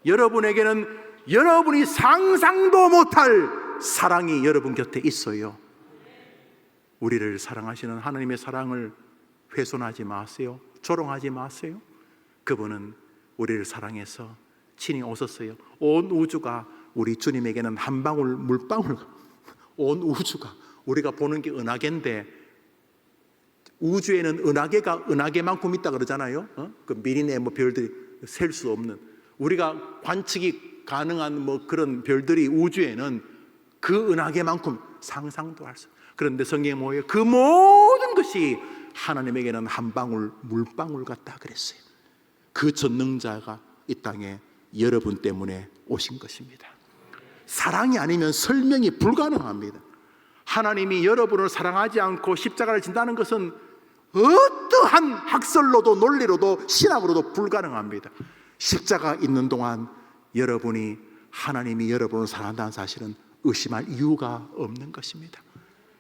여러분에게는 여러분이 상상도 못할 사랑이 여러분 곁에 있어요. 우리를 사랑하시는 하나님의 사랑을 훼손하지 마세요. 조롱하지 마세요. 그분은 우리를 사랑해서 친히 오셨어요. 온 우주가 우리 주님에게는 한 방울 물방울, 온 우주가, 우리가 보는 게 은하계인데 우주에는 은하계만큼 있다 그러잖아요. 그 미리네 뭐 별들이 셀 수 없는, 우리가 관측이 가능한 뭐 그런 별들이 우주에는 그 은하계만큼 상상도 할 수. 그런데 성경에 뭐예요? 그 모든 것이 하나님에게는 한 방울 물방울 같다 그랬어요. 그 전능자가 이 땅에 여러분 때문에 오신 것입니다. 사랑이 아니면 설명이 불가능합니다. 하나님이 여러분을 사랑하지 않고 십자가를 진다는 것은 어떠한 학설로도 논리로도 신학으로도 불가능합니다. 십자가 있는 동안 여러분이, 하나님이 여러분을 사랑한다는 사실은 의심할 이유가 없는 것입니다.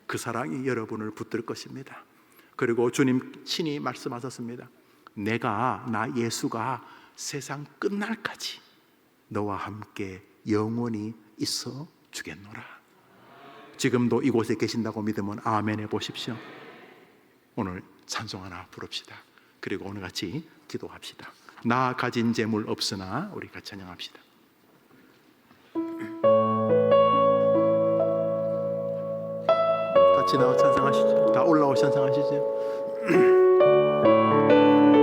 그 사랑이 여러분을 붙들 것입니다. 그리고 주님 친히 말씀하셨습니다. 나 예수가 세상 끝날까지 너와 함께 영원히 있어 주겠노라. 지금도 이곳에 계신다고 믿으면 아멘 해보십시오. 오늘 찬송 하나 부릅시다. 그리고 오늘 같이 기도합시다. 나 가진 재물 없으나, 우리 같이 찬양합시다. 같이 나와 찬송하시죠. 다 올라오 찬송하시죠.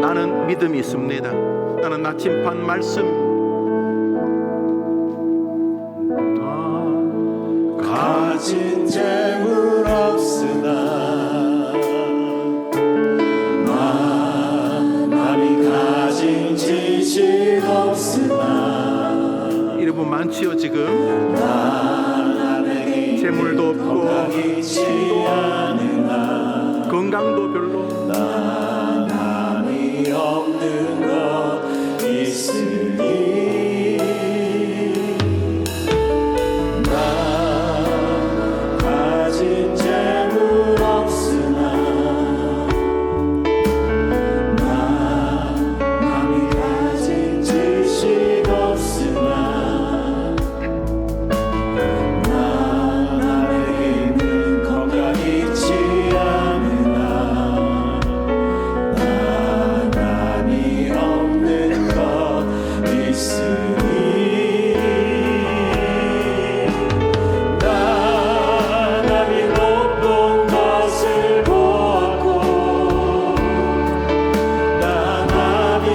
나는 믿음이 있습니다. 나는 나침반 말씀, 가진 재물 없으나 남이 가진 지식 없으나, 이러분 많지요 지금. 재물도 없고 건강도 별로, 남이 없는 것 있으니 나 가진 재물 없으나 남이 가진 지식 없으나 남에게 있는 건강 있지 않으나 남이 없는 것 있으니 남이 못 본 것을 보았고 남이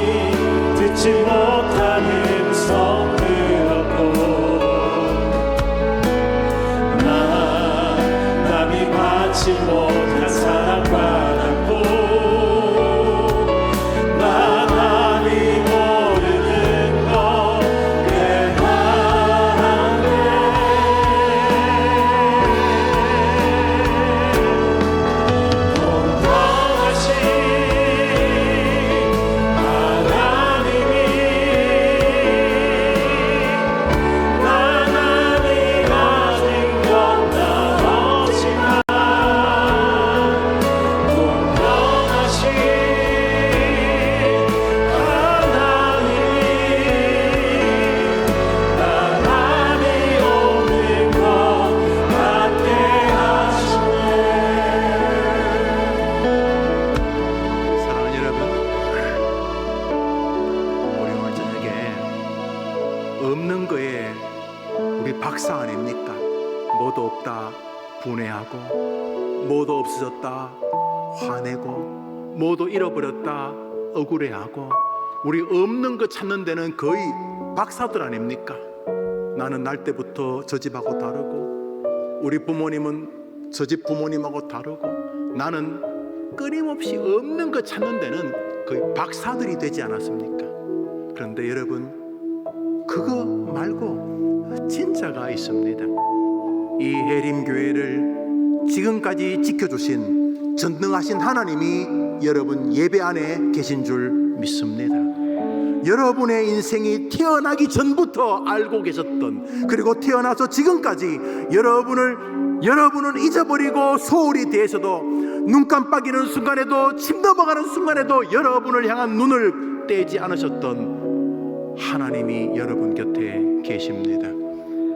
듣지 못한 음성 들었고 남이 받지 못한 사랑 받았고 남이 모르는 것 깨달았네. 공평하신 하나님이 남이 가진 건 다 없지만 아무것도 없다 분해하고, 뭐도 없어졌다 화내고, 뭐도 잃어버렸다 억울해하고, 우리 없는 거 찾는 데는 거의 박사들 아닙니까? 나는 날 때부터 저 집하고 다르고, 우리 부모님은 저 집 부모님하고 다르고, 나는 끊임없이 없는 거 찾는 데는 거의 박사들이 되지 않았습니까? 그런데 여러분, 그거 말고 진짜가 있습니다. 이 해림교회를 지금까지 지켜주신 전능하신 하나님이 여러분 예배 안에 계신 줄 믿습니다. 여러분의 인생이 태어나기 전부터 알고 계셨던, 그리고 태어나서 지금까지 여러분은 잊어버리고 소홀히 대해서도, 눈 깜빡이는 순간에도, 침 넘어가는 순간에도 여러분을 향한 눈을 떼지 않으셨던 하나님이 여러분 곁에 계십니다.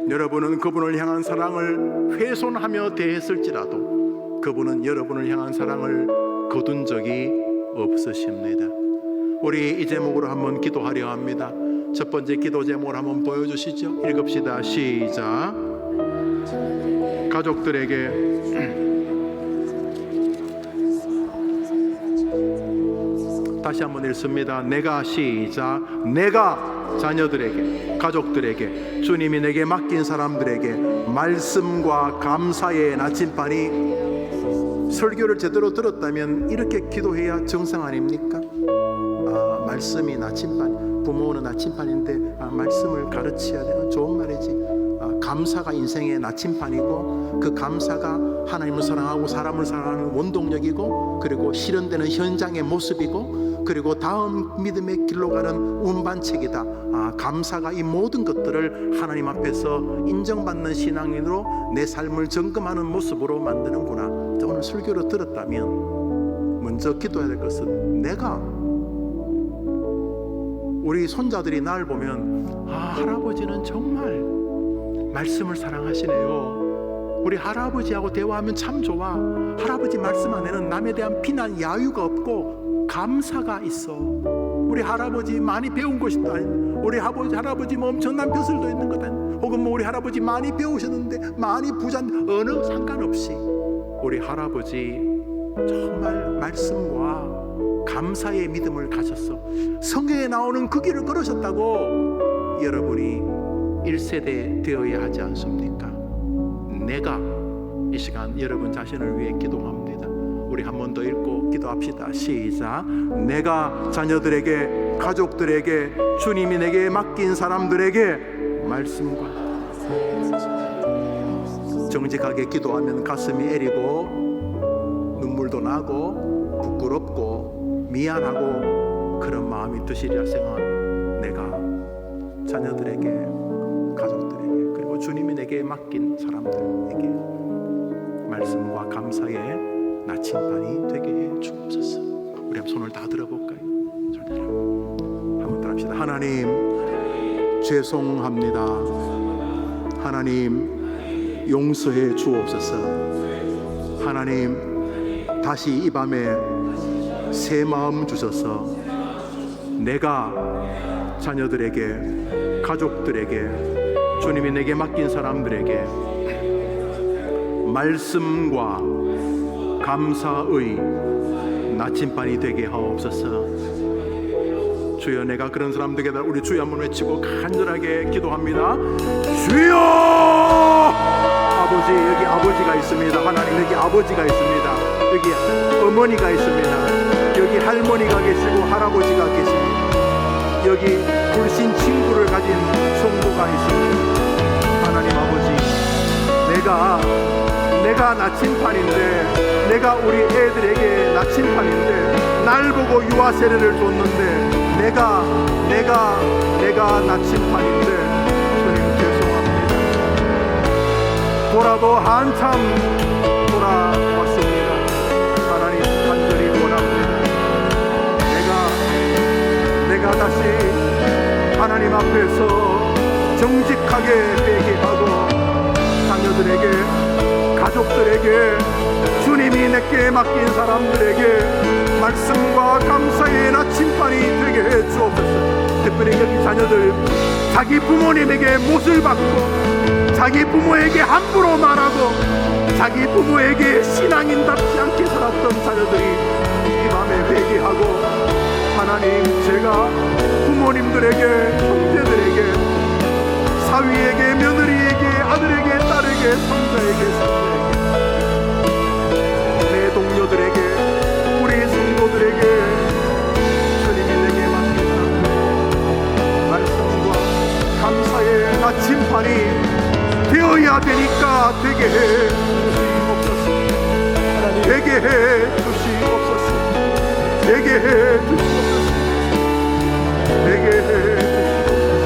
여러분은 그분을 향한 사랑을 훼손하며 대했을지라도 그분은 여러분을 향한 사랑을 거둔 적이 없으십니다. 우리 이 제목으로 한번 기도하려 합니다. 첫 번째 기도 제목을 한번 보여주시죠. 읽읍시다. 시작. 가족들에게 다시 한번 읽습니다. 내가 자녀들에게, 가족들에게, 주님이 내게 맡긴 사람들에게 말씀과 감사의 나침반이, 설교를 제대로 들었다면 이렇게 기도해야 정상 아닙니까? 말씀이 나침반, 부모는 나침반인데 말씀을 가르쳐야 되는, 좋은 말이지. 감사가 인생의 나침반이고, 그 감사가 하나님을 사랑하고 사람을 사랑하는 원동력이고, 그리고 실현되는 현장의 모습이고, 그리고 다음 믿음의 길로 가는 운반책이다. 감사가 이 모든 것들을 하나님 앞에서 인정받는 신앙인으로 내 삶을 점검하는 모습으로 만드는구나. 오늘 설교를 들었다면 먼저 기도해야 될 것은, 우리 손자들이 날 보면 할아버지는 정말 말씀을 사랑하시네요. 우리 할아버지하고 대화하면 참 좋아. 할아버지 말씀 안에는 남에 대한 비난 야유가 없고 감사가 있어. 우리 할아버지 많이 배운 것이다. 우리 할아버지 뭐 엄청난 벼슬도 있는 거다. 혹은 뭐 우리 할아버지 많이 배우셨는데 많이 부자인데, 어느 상관없이 우리 할아버지 정말 말씀과 감사의 믿음을 가졌어. 성경에 나오는 그 길을 걸으셨다고 여러분이 1세대 되어야 하지 않습니까? 내가 이 시간 여러분 자신을 위해 기도합니다. 우리 한 번 더 읽고 기도합시다. 시작. 내가 자녀들에게, 가족들에게, 주님이 내게 맡긴 사람들에게 말씀과, 정직하게 기도하면 가슴이 애리고 눈물도 나고 부끄럽고 미안하고 그런 마음이 드시리라 생각합니다. 내가 자녀들에게, 가족들에게, 그리고 주님이 내게 맡긴 사람들에게 말씀과 감사의 나침반이 되게 해 주옵소서. 우리 한번 손을 다 들어볼까요? 손 들어. 한번 더 합시다. 하나님, 죄송합니다. 하나님, 용서해 주옵소서. 하나님, 다시 이 밤에 새 마음 주셔서 내가 자녀들에게, 가족들에게, 주님이 내게 맡긴 사람들에게 말씀과 감사의 나침반이 되게 하옵소서. 주여, 내가 그런 사람들에게 우리 주여 한번 외치고 간절하게 기도합니다. 주여! 아버지, 여기 아버지가 있습니다. 하나님, 여기 아버지가 있습니다. 여기 어머니가 있습니다. 여기 할머니가 계시고 할아버지가 계십니다. 여기 불신 친구를 가진 성도가 있습니다. 하나님 아버지, 내가 나침반인데, 내가 우리 애들에게 나침반인데, 날 보고 유아 세례를 줬는데 내가 나침반인데 주님 죄송합니다. 돌아도 한참 돌아왔습니다. 하나님, 간절히 원합니다. 내가 다시 하나님 앞에서 정직하게 회개하고 자녀들에게, 가족들에게, 주님이 내게 맡긴 사람들에게 말씀과 감사의 나침반이 되게 해 주옵소서. 특별히 여기 자녀들, 자기 부모님에게 못을 받고 자기 부모에게 함부로 말하고 자기 부모에게 신앙인답지 않게 살았던 자녀들이 이 밤에 회개하고, 하나님, 제가 부모님들에게, 형제들에게, 사위에게, 며느리에게, 아들에게, 딸에게, 손자에게, 손자에게, 내 동료들에게, 우리 성도들에게 주님이 내게 맡긴 말씀과 감사의 나침반이 되어야 되니까 되게 해 주시옵소서. 되게 해 주시옵소서. 되게 해 주시옵소서. 되게 해 주시옵소서.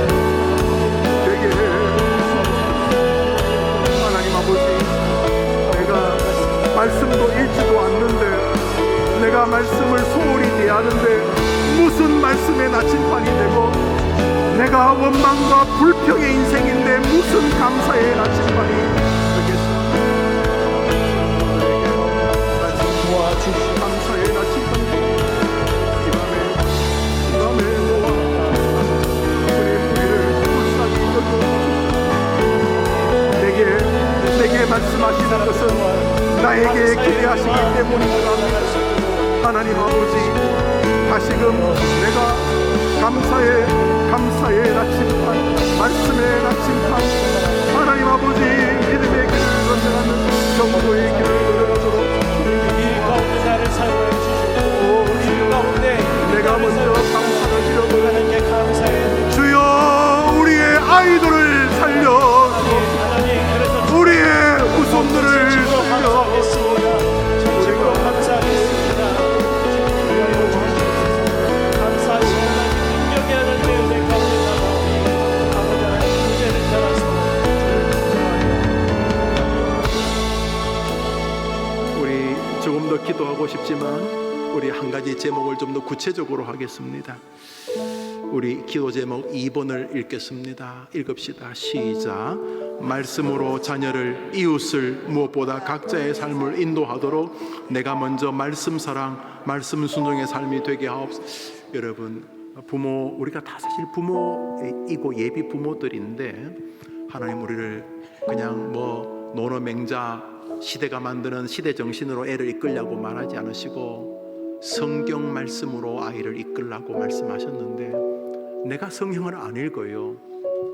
되게 해 주시옵소서. 하나님 아버지, 내가 말씀도 읽지도 않는데, 내가 말씀을 소홀히 대하는데 무슨 말씀의 나침반이 되고, 내가 원망과 불평의 인생인데 무슨 감사의 나침반이 되겠습니까? 감사의 나침반이 이 밤에 너와 우리를 불쌍히 여겨 내게 말씀하시는 것은 나에게 기대하시기 때문입니다. 하나님 아버지, 다시금 내가 감사의 나침반, 말씀의 나침반, 하나님 아버지, 믿음의 길을 건너가는 정도의 길을 걸어가도록 이 가운데 나를 사용해 주시고, 이 가운데 내가 먼저 감사를 드려도 하나님께 감사해. 주여, 우리의 아이들을 살려 하나님, 그래서 우리의 후손들을 살려 감사하겠습니다. 정식으로 감사하겠습니다. 감사하신 하나님, 능력이 하는 내 가운데 나가오니 아버지 하나님 문제를 따라서 우리 조금 더 기도하고 싶지만 우리 한 가지 제목을 좀 더 구체적으로 하겠습니다. 우리 기도 제목 2번을 읽겠습니다. 읽읍시다. 시작. 말씀으로 자녀를, 이웃을 무엇보다 각자의 삶을 인도하도록 내가 먼저 말씀 사랑, 말씀 순종의 삶이 되게 하옵소서. 여러분, 부모, 우리가 다 사실 부모이고 예비 부모들인데, 하나님 우리를 그냥 뭐 노노맹자 시대가 만드는 시대 정신으로 애를 이끌려고 말하지 않으시고 성경 말씀으로 아이를 이끌라고 말씀하셨는데, 내가 성경을 안 읽어요.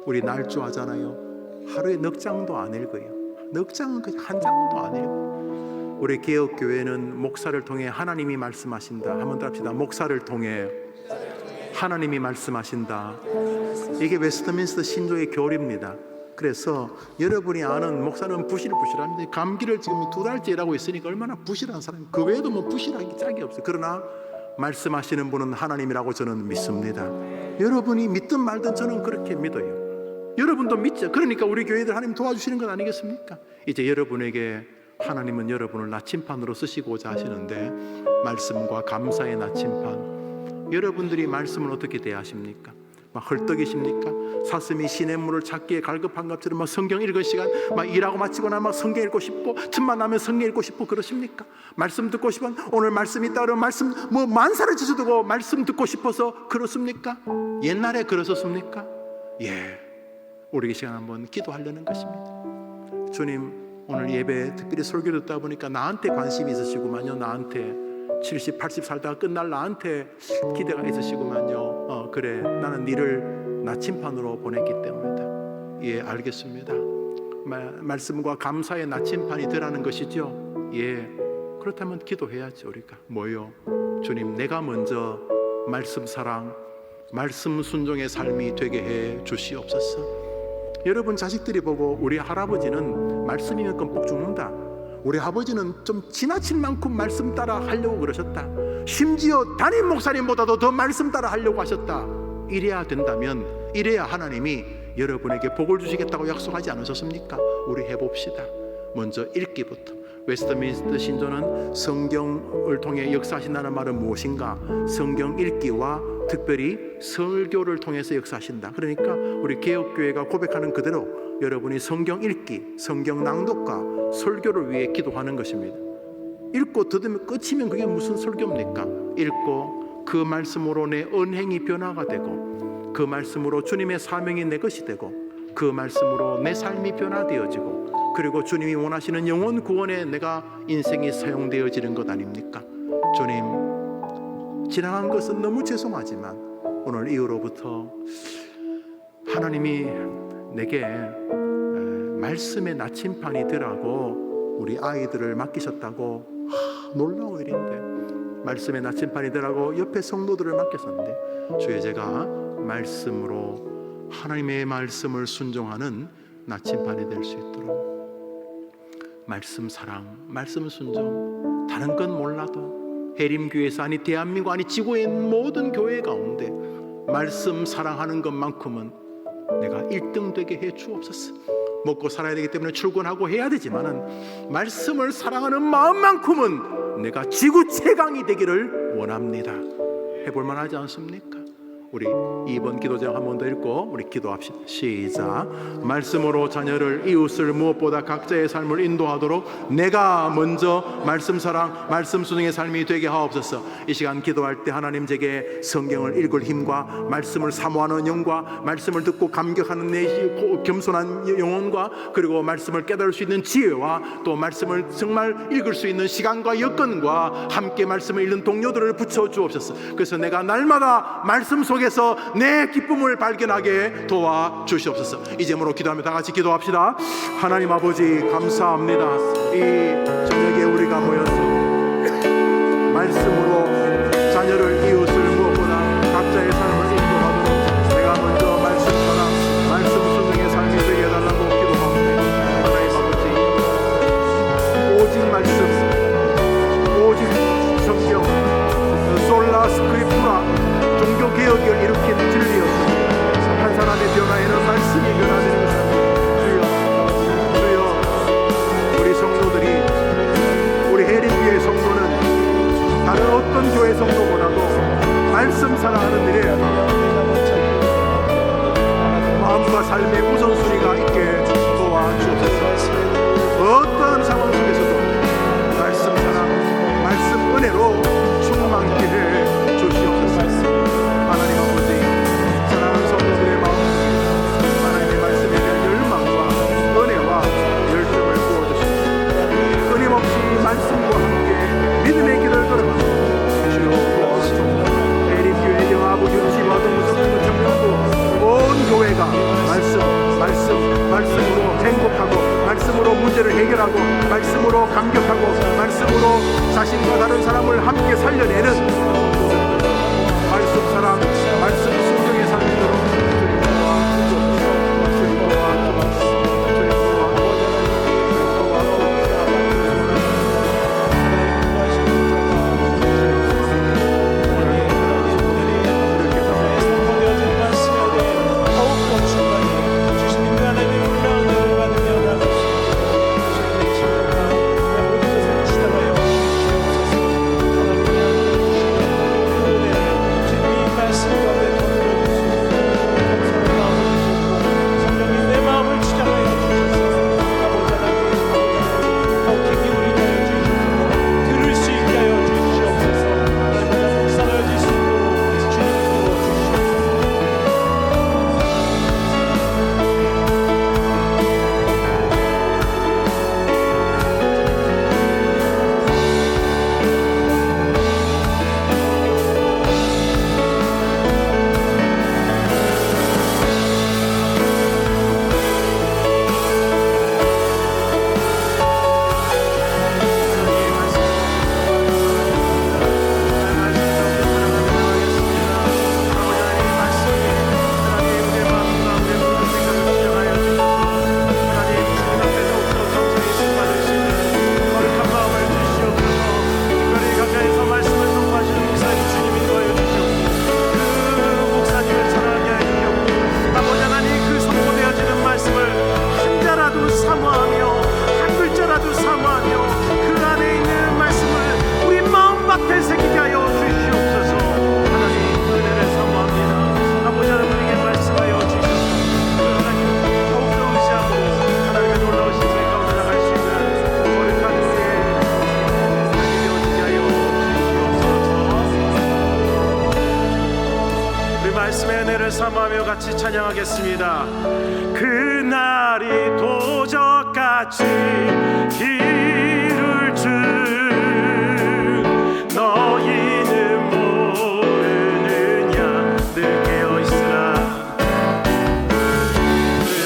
우리 날조하잖아요. 하루에 넉 장도 안 읽어요. 넉 장은 한 장도 안 읽어요. 우리 개혁교회는 목사를 통해 하나님이 말씀하신다. 한번 더 합시다. 목사를 통해 하나님이 말씀하신다. 이게 웨스트민스터 신조의 교리입니다. 그래서 여러분이 아는 목사는 부실합니다. 감기를 지금 2달째 일하고 있으니까 얼마나 부실한 사람이, 그 외에도 뭐 부실하기 짝이 없어요. 그러나 말씀하시는 분은 하나님이라고 저는 믿습니다. 여러분이 믿든 말든 저는 그렇게 믿어요. 여러분도 믿죠. 그러니까 우리 교회들 하나님 도와주시는 것 아니겠습니까? 이제 여러분에게 하나님은 여러분을 나침판으로 쓰시고자 하시는데, 말씀과 감사의 나침판, 여러분들이 말씀을 어떻게 대하십니까? 막 헐떡이십니까? 사슴이 시냇물을 찾기에 갈급한 것처럼 막 성경 읽을 시간, 막 일하고 마치거나 막 성경 읽고 싶고, 틈만 나면 성경 읽고 싶고 그러십니까? 말씀 듣고 싶으면 오늘 말씀 있다 그러면 말씀 뭐 만사를 지쳐두고 말씀 듣고 싶어서 그렇습니까? 옛날에 그러셨습니까? 예, 우리 이 시간 한번 기도하려는 것입니다. 주님, 오늘 예배 특별히 설교 듣다 보니까 나한테 관심이 있으시구만요. 나한테 70, 80 살다가 끝날 나한테 기대가 있으시구만요. 그래, 나는 니를 나침판으로 보냈기 때문이다. 예, 알겠습니다. 말씀과 감사의 나침판이 되라는 것이죠. 예, 그렇다면 기도해야지. 우리가 뭐요? 주님, 내가 먼저 말씀 사랑, 말씀 순종의 삶이 되게 해 주시옵소서. 여러분 자식들이 보고 우리 할아버지는 말씀이면 끔뻑 죽는다, 우리 아버지는 좀 지나칠 만큼 말씀 따라 하려고 그러셨다, 심지어 담임 목사님보다도 더 말씀 따라 하려고 하셨다, 이래야 된다면, 이래야 하나님이 여러분에게 복을 주시겠다고 약속하지 않으셨습니까? 우리 해봅시다. 먼저 읽기부터. 웨스트민스터 신조는 성경을 통해 역사하신다는 말은 무엇인가? 성경 읽기와 특별히 설교를 통해서 역사하신다. 그러니까 우리 개혁교회가 고백하는 그대로 여러분이 성경 읽기, 성경 낭독과 설교를 위해 기도하는 것입니다. 읽고 들으면 끝이면 그게 무슨 설교입니까? 읽고 그 말씀으로 내 언행이 변화가 되고, 그 말씀으로 주님의 사명이 내 것이 되고, 그 말씀으로 내 삶이 변화되어지고 그리고 주님이 원하시는 영혼 구원에 내가 인생이 사용되어지는 것 아닙니까? 주님, 지나간 것은 너무 죄송하지만 오늘 이후로부터 하나님이 내게 말씀의 나침판이 되라고 우리 아이들을 맡기셨다고 놀라운 일인데, 말씀의 나침판이 되라고 옆에 성도들을 맡겼었는데 주의 제가 말씀으로 하나님의 말씀을 순종하는 나침판이 될 수 있도록 말씀 사랑, 말씀 순종, 다른 건 몰라도 해림교회에서 아니 대한민국 아니 지구의 모든 교회 가운데 말씀 사랑하는 것만큼은 내가 1등 되게 해 주옵소서. 먹고 살아야 되기 때문에 출근하고 해야 되지만은 말씀을 사랑하는 마음만큼은 내가 지구 최강이 되기를 원합니다. 해볼 만하지 않습니까? 우리 2번 기도 제목 한 번 더 읽고 우리 기도합시다. 시작. 말씀으로 자녀를 이웃을 무엇보다 각자의 삶을 인도하도록 내가 먼저 말씀 사랑, 말씀 순응의 삶이 되게 하옵소서. 이 시간 기도할 때 하나님 제게 성경을 읽을 힘과 말씀을 사모하는 영과 말씀을 듣고 감격하는 내 겸손한 영혼과 그리고 말씀을 깨달을 수 있는 지혜와 또 말씀을 정말 읽을 수 있는 시간과 여건과 함께 말씀을 읽는 동료들을 붙여 주옵소서. 그래서 내가 날마다 말씀 속에서 내 기쁨을 발견하게 도와주시옵소서. 이 제목으로 기도하며 다 같이 기도합시다. 하나님 아버지 감사합니다. 이 저녁에 우리가 모여서 말씀으로 자녀를 이웃을 무엇보다 각자의 삶을 인도하도록 내가 먼저 말씀 사랑, 말씀 순종의 삶이 되게 해달라고 기도합니다. 하나님 아버지, 오직 말씀, 오직 성경, 솔라 스크립투라 종교개혁을 일으킨 진리였습니다. 한 사람의 변화에는 말씀이 변화되는 것입니다. 주여, 우리 성도들이, 우리 해림교회 성도는 다른 어떤 교회 성도보다도 말씀 사랑하는 일에 마음과 삶의 우선순위가 있게 도와주옵소서. 어떠한 상황 속에서도 말씀 사랑, 말씀 은혜로 충만케 해 주시옵소서. 하나님 아버지, 사랑하는 성도들의 마음, 하나님의 말씀에 대한 열망과 은혜와 열정을 부어주시옵소서. 끊임없이 말씀과 함께 믿음의 길을 걸어가는 주여 도와주옵소서. 대림교회 영아부 유치와 동무성부 청년부 온 교회가 말씀으로 행복하고 말씀으로 문제를 해결하고 말씀으로 감격하고 말씀으로 자신과 다른 사람을 함께 살려내는 말씀 사랑, 말씀 순종의 삶으로 말씀 가운데 같이 찬양하겠습니다. 그날이 도적같이 이룰 줄 너희는 모르느냐. 늘 깨어있으라, 늘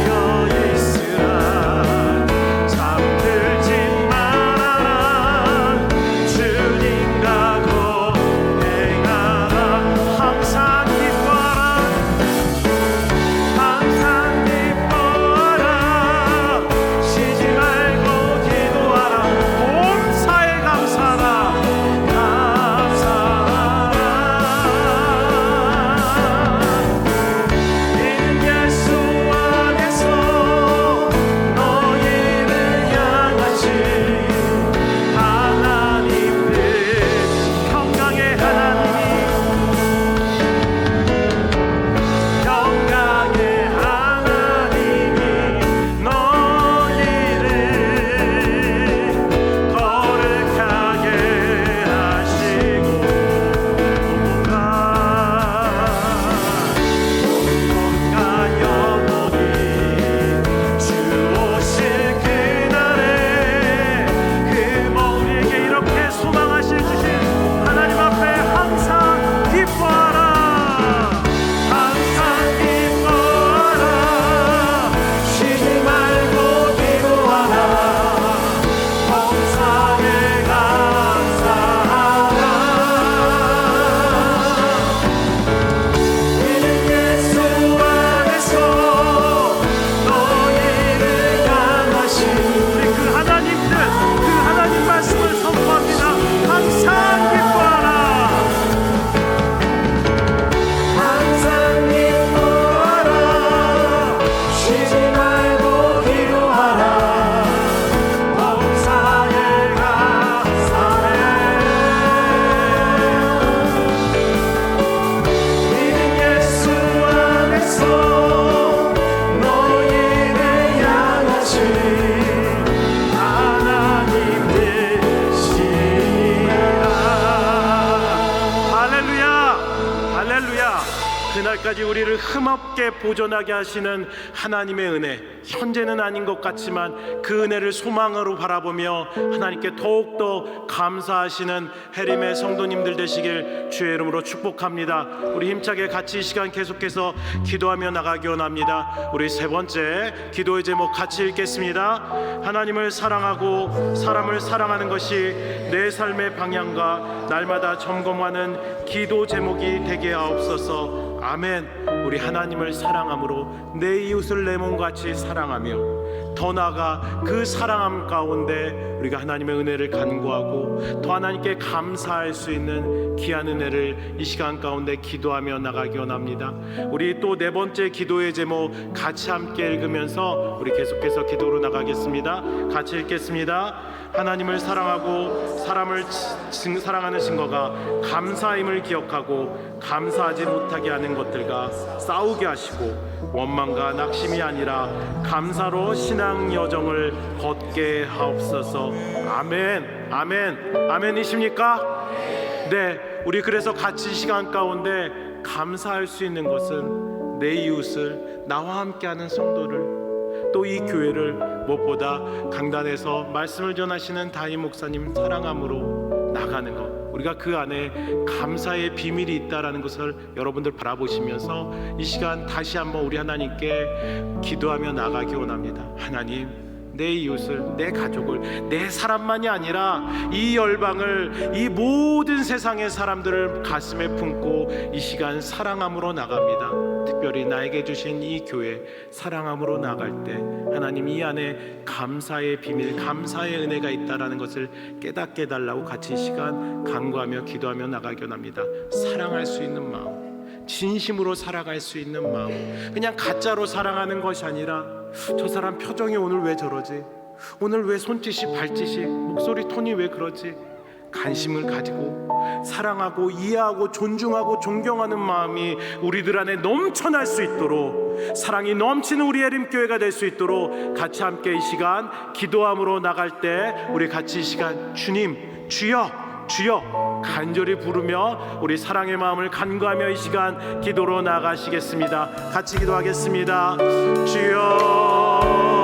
깨어있으라. 잠들지 말아라. 주님과 동행하라. 항상 기뻐하라. 항상 기뻐하라. 쉬지 말고 기도하라. 범사에 감사하라. 감사하라. 이는 예수 안에서 너희를 향하신 하나님들, 평강의 하나님이, 평강의 하나님이 너희를 거룩하게 하시고 온갖 영혼이 주 오실 그날에 그 우리에게 이렇게 소망하실 주신 하나님 앞에 항상 기뻐하라. 항상 기뻐하라. 쉬지 말고 기도하라. 범사에 감사하라. 이는 예수 안에서 너희를 향하신 우리 그 하나님들, 그 하나님 말씀을 선포합니다. 항상 기뻐하라. 항상 기뻐하라. 쉬지 말고 기도하라. 범사에 감사해. 이는 예수 안에서 너희를 향하신 하나님 되시라. 할렐루야, 할렐루야. 그날까지 우리를 흠없게 보존하게 하시는 하나님의 은혜, 현재는 아닌 것 같지만 그 은혜를 소망으로 바라보며 하나님께 더욱더 감사하시는 해림의 성도님들 되시길 주의 이름으로 축복합니다. 우리 힘차게 같이 이 시간 계속해서 기도하며 나가기 원합니다. 우리 세 번째 기도의 제목 같이 읽겠습니다. 하나님을 사랑하고 사람을 사랑하는 것이 내 삶의 방향과 날마다 점검하는 기도 제목이 되게 하옵소서. 아멘. 우리 하나님을 사랑함으로 내 이웃을 내 몸같이 사랑하며 더 나아가 그 사랑함 가운데 우리가 하나님의 은혜를 간구하고 더 하나님께 감사할 수 있는 귀한 은혜를 이 시간 가운데 기도하며 나가기 원합니다. 우리 또 네 번째 기도의 제목 같이 함께 읽으면서 우리 계속해서 기도로 나가겠습니다. 같이 읽겠습니다. 하나님을 사랑하고 사람을 사랑하는 증거가 감사임을 기억하고 감사하지 못하게 하는 것들과 싸우게 하시고 원망과 낙심이 아니라 감사로 신앙 여정을 걷게 하옵소서. 아멘, 아멘, 아멘이십니까? 네, 우리 그래서 같이 이 시간 가운데 감사할 수 있는 것은 내 이웃을, 나와 함께하는 성도를, 또 이 교회를 무엇보다 강단에서 말씀을 전하시는 다임 목사님 사랑함으로 나가는 것, 우리가 그 안에 감사의 비밀이 있다라는 것을 여러분들 바라보시면서 이 시간 다시 한번 우리 하나님께 기도하며 나가기 원합니다. 하나님, 내 이웃을, 내 가족을, 내 사람만이 아니라 이 열방을, 이 모든 세상의 사람들을 가슴에 품고 이 시간 사랑함으로 나갑니다. 특별히 나에게 주신 이 교회 사랑함으로 나갈 때 하나님 이 안에 감사의 비밀, 감사의 은혜가 있다라는 것을 깨닫게 해달라고 같이 이 시간 간구하며 기도하며 나가기 원합니다. 사랑할 수 있는 마음, 진심으로 살아갈 수 있는 마음, 그냥 가짜로 사랑하는 것이 아니라 저 사람 표정이 오늘 왜 저러지? 오늘 왜 손짓이 발짓이 목소리 톤이 왜 그러지? 관심을 가지고 사랑하고 이해하고 존중하고 존경하는 마음이 우리들 안에 넘쳐날 수 있도록, 사랑이 넘치는 우리 예림교회가 될 수 있도록 같이 함께 이 시간 기도함으로 나갈 때 우리 같이 이 시간 주님, 주여 주여 간절히 부르며 우리 사랑의 마음을 간구하며 이 시간 기도로 나가시겠습니다. 같이 기도하겠습니다. 주여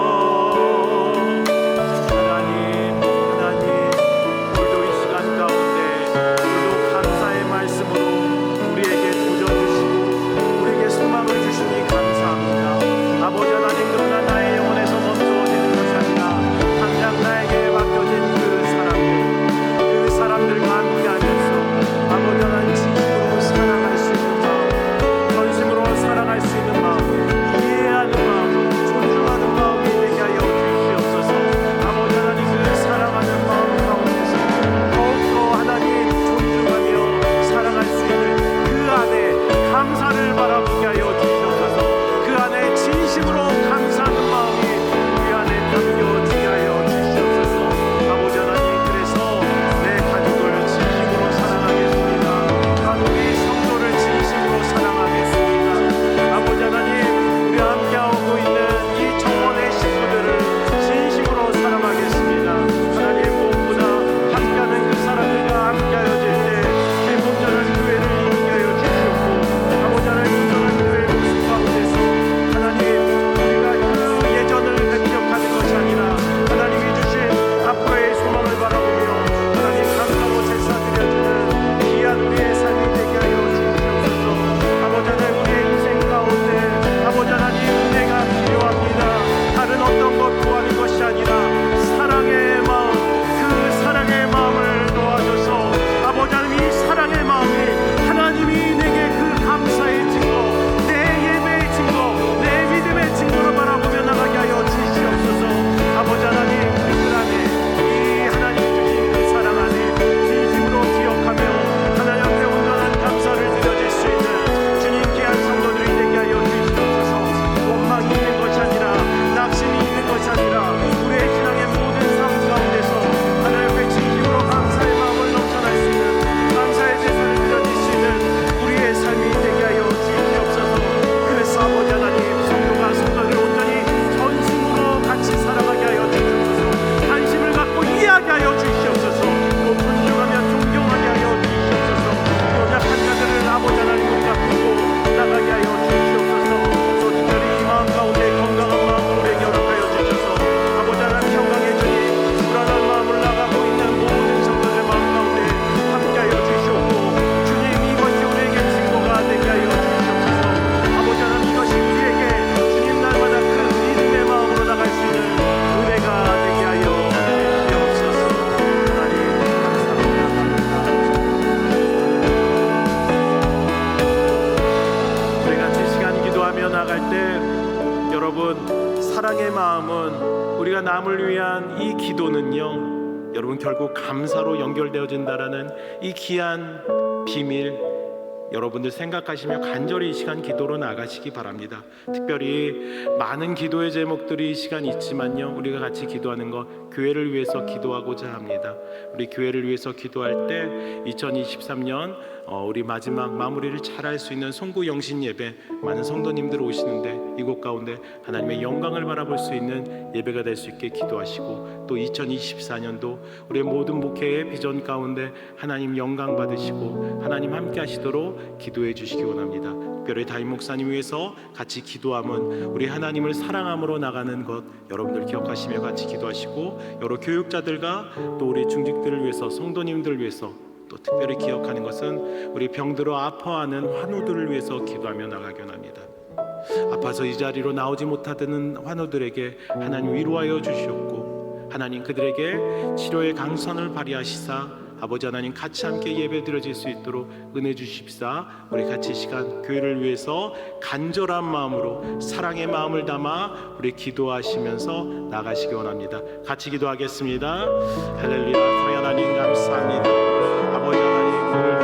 사랑의 마음은 우리가 남을 위한 이 기도는요, 여러분 결국 감사로 연결되어진다라는 이 귀한 비밀, 여러분들 생각하시며 간절히 이 시간 기도로 나가시기 바랍니다. 특별히 많은 기도의 제목들이 이 시간 있지만요, 우리가 같이 기도하는 것, 교회를 위해서 기도하고자 합니다. 우리 교회를 위해서 기도할 때 2023년 우리 마지막 마무리를 잘할 수 있는 송구 영신 예배, 많은 성도님들 오시는데 이곳 가운데 하나님의 영광을 바라볼 수 있는 예배가 될 수 있게 기도하시고, 또 2024년도 우리 모든 목회의 비전 가운데 하나님 영광 받으시고 하나님 함께 하시도록 기도해 주시기 원합니다. 특별히 다임 목사님 위해서 같이 기도함은 우리 하나님을 사랑함으로 나가는 것, 여러분들 기억하시며 같이 기도하시고, 여러 교육자들과 또 우리 중직들을 위해서, 성도님들을 위해서, 또 특별히 기억하는 것은 우리 병들어 아파하는 환우들을 위해서 기도하며 나가기 원합니다. 아파서 이 자리로 나오지 못하는 환우들에게 하나님 위로하여 주시옵고, 하나님 그들에게 치료의 강선을 발휘하시사 아버지 하나님 같이 함께 예배 드려질 수 있도록 은혜 주십사. 우리 같이 시간 교회를 위해서 간절한 마음으로 사랑의 마음을 담아 우리 기도하시면서 나가시기 원합니다. 같이 기도하겠습니다. 할렐루야. 사랑의 하나님 감사합니다. 아버지 하나님, 오늘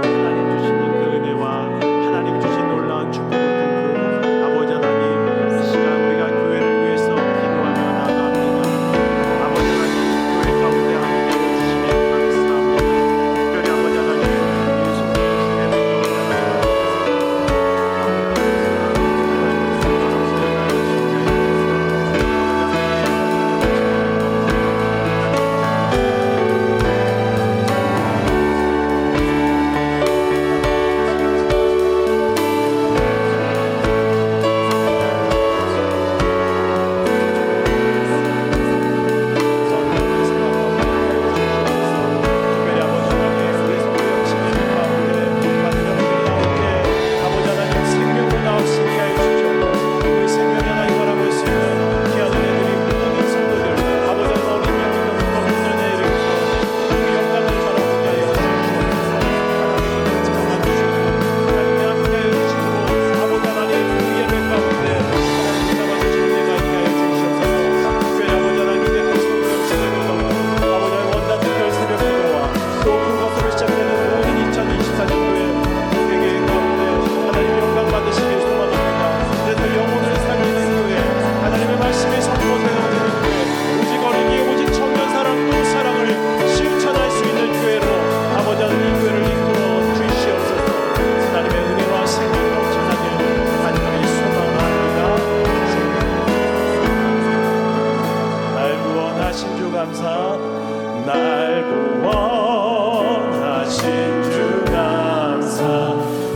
하나님 주시는 그 은혜와 하나님 주신 놀라운 축복을 통해 아버지 하나님, 이 시간 우리가 교회를 위해서 기도하며 나아갑니다. 아버지 하나님, 교회 가운데 함께 해주시니 감사합니다. 특별히 아버지 하나님, 예수 그리스도의 날 구원하신 주 감사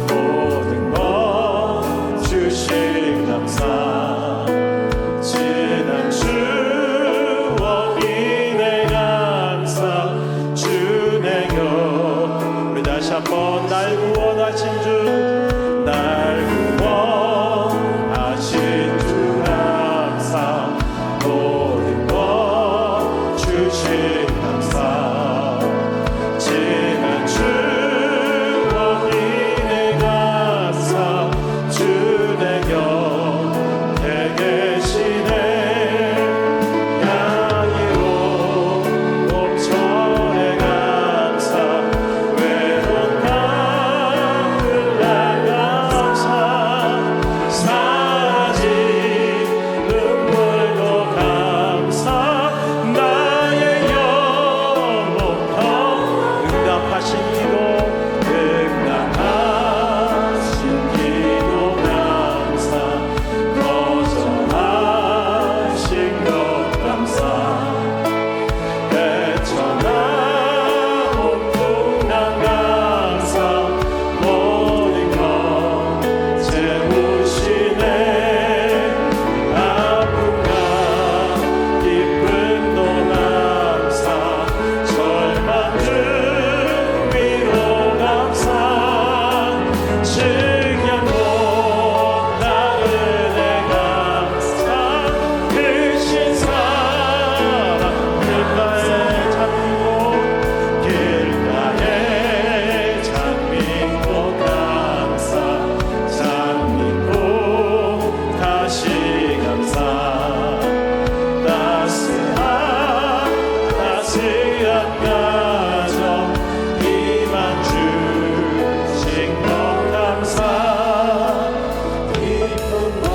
모든 것 주신 감사 지난 추억 인해 감사 주내 곁 우리 다시 한번 날 구원하신 주 날 구원하신 주 감사 모든 것 주신 감사 지난 추억 인해 감사 주내 곁에 계시네 양이로 봄철에 감사 외로운 가을날 감사 사라진 눈물도 감사 나의 영혼도 응답하신 기도 감사 거절하신 것 감사 헤쳐나온 풍랑 감사 모든 것 채우시네 아픔과 기쁨도 감사 절망 중 위로 감사 증량도 나은혜 감사 크신 사랑 길가에 장미꽃 감사 장미꽃 다시 감사 따스한 가정 이만 주신 것 감사 기쁨과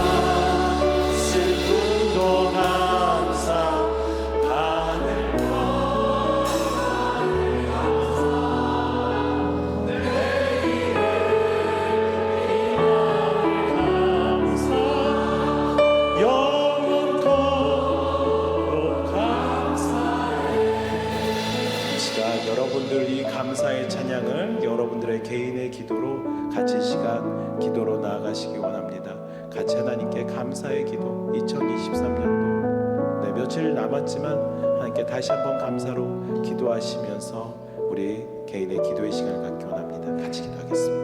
슬픔도 감사 하늘과 영원토록 감사해. 이 시간 여러분들 이 감사의 찬양을 여러분들의 개인의 기도로 같이 이 시간 기도로 나아가시기 원합니다. 같이 하나님께 감사의 기도 2023년도 며칠 남았지만 하나님께 다시 한번 감사로 기도하시면서 우리 개인의 기도의 시간을 갖기 원합니다. 같이 기도하겠습니다.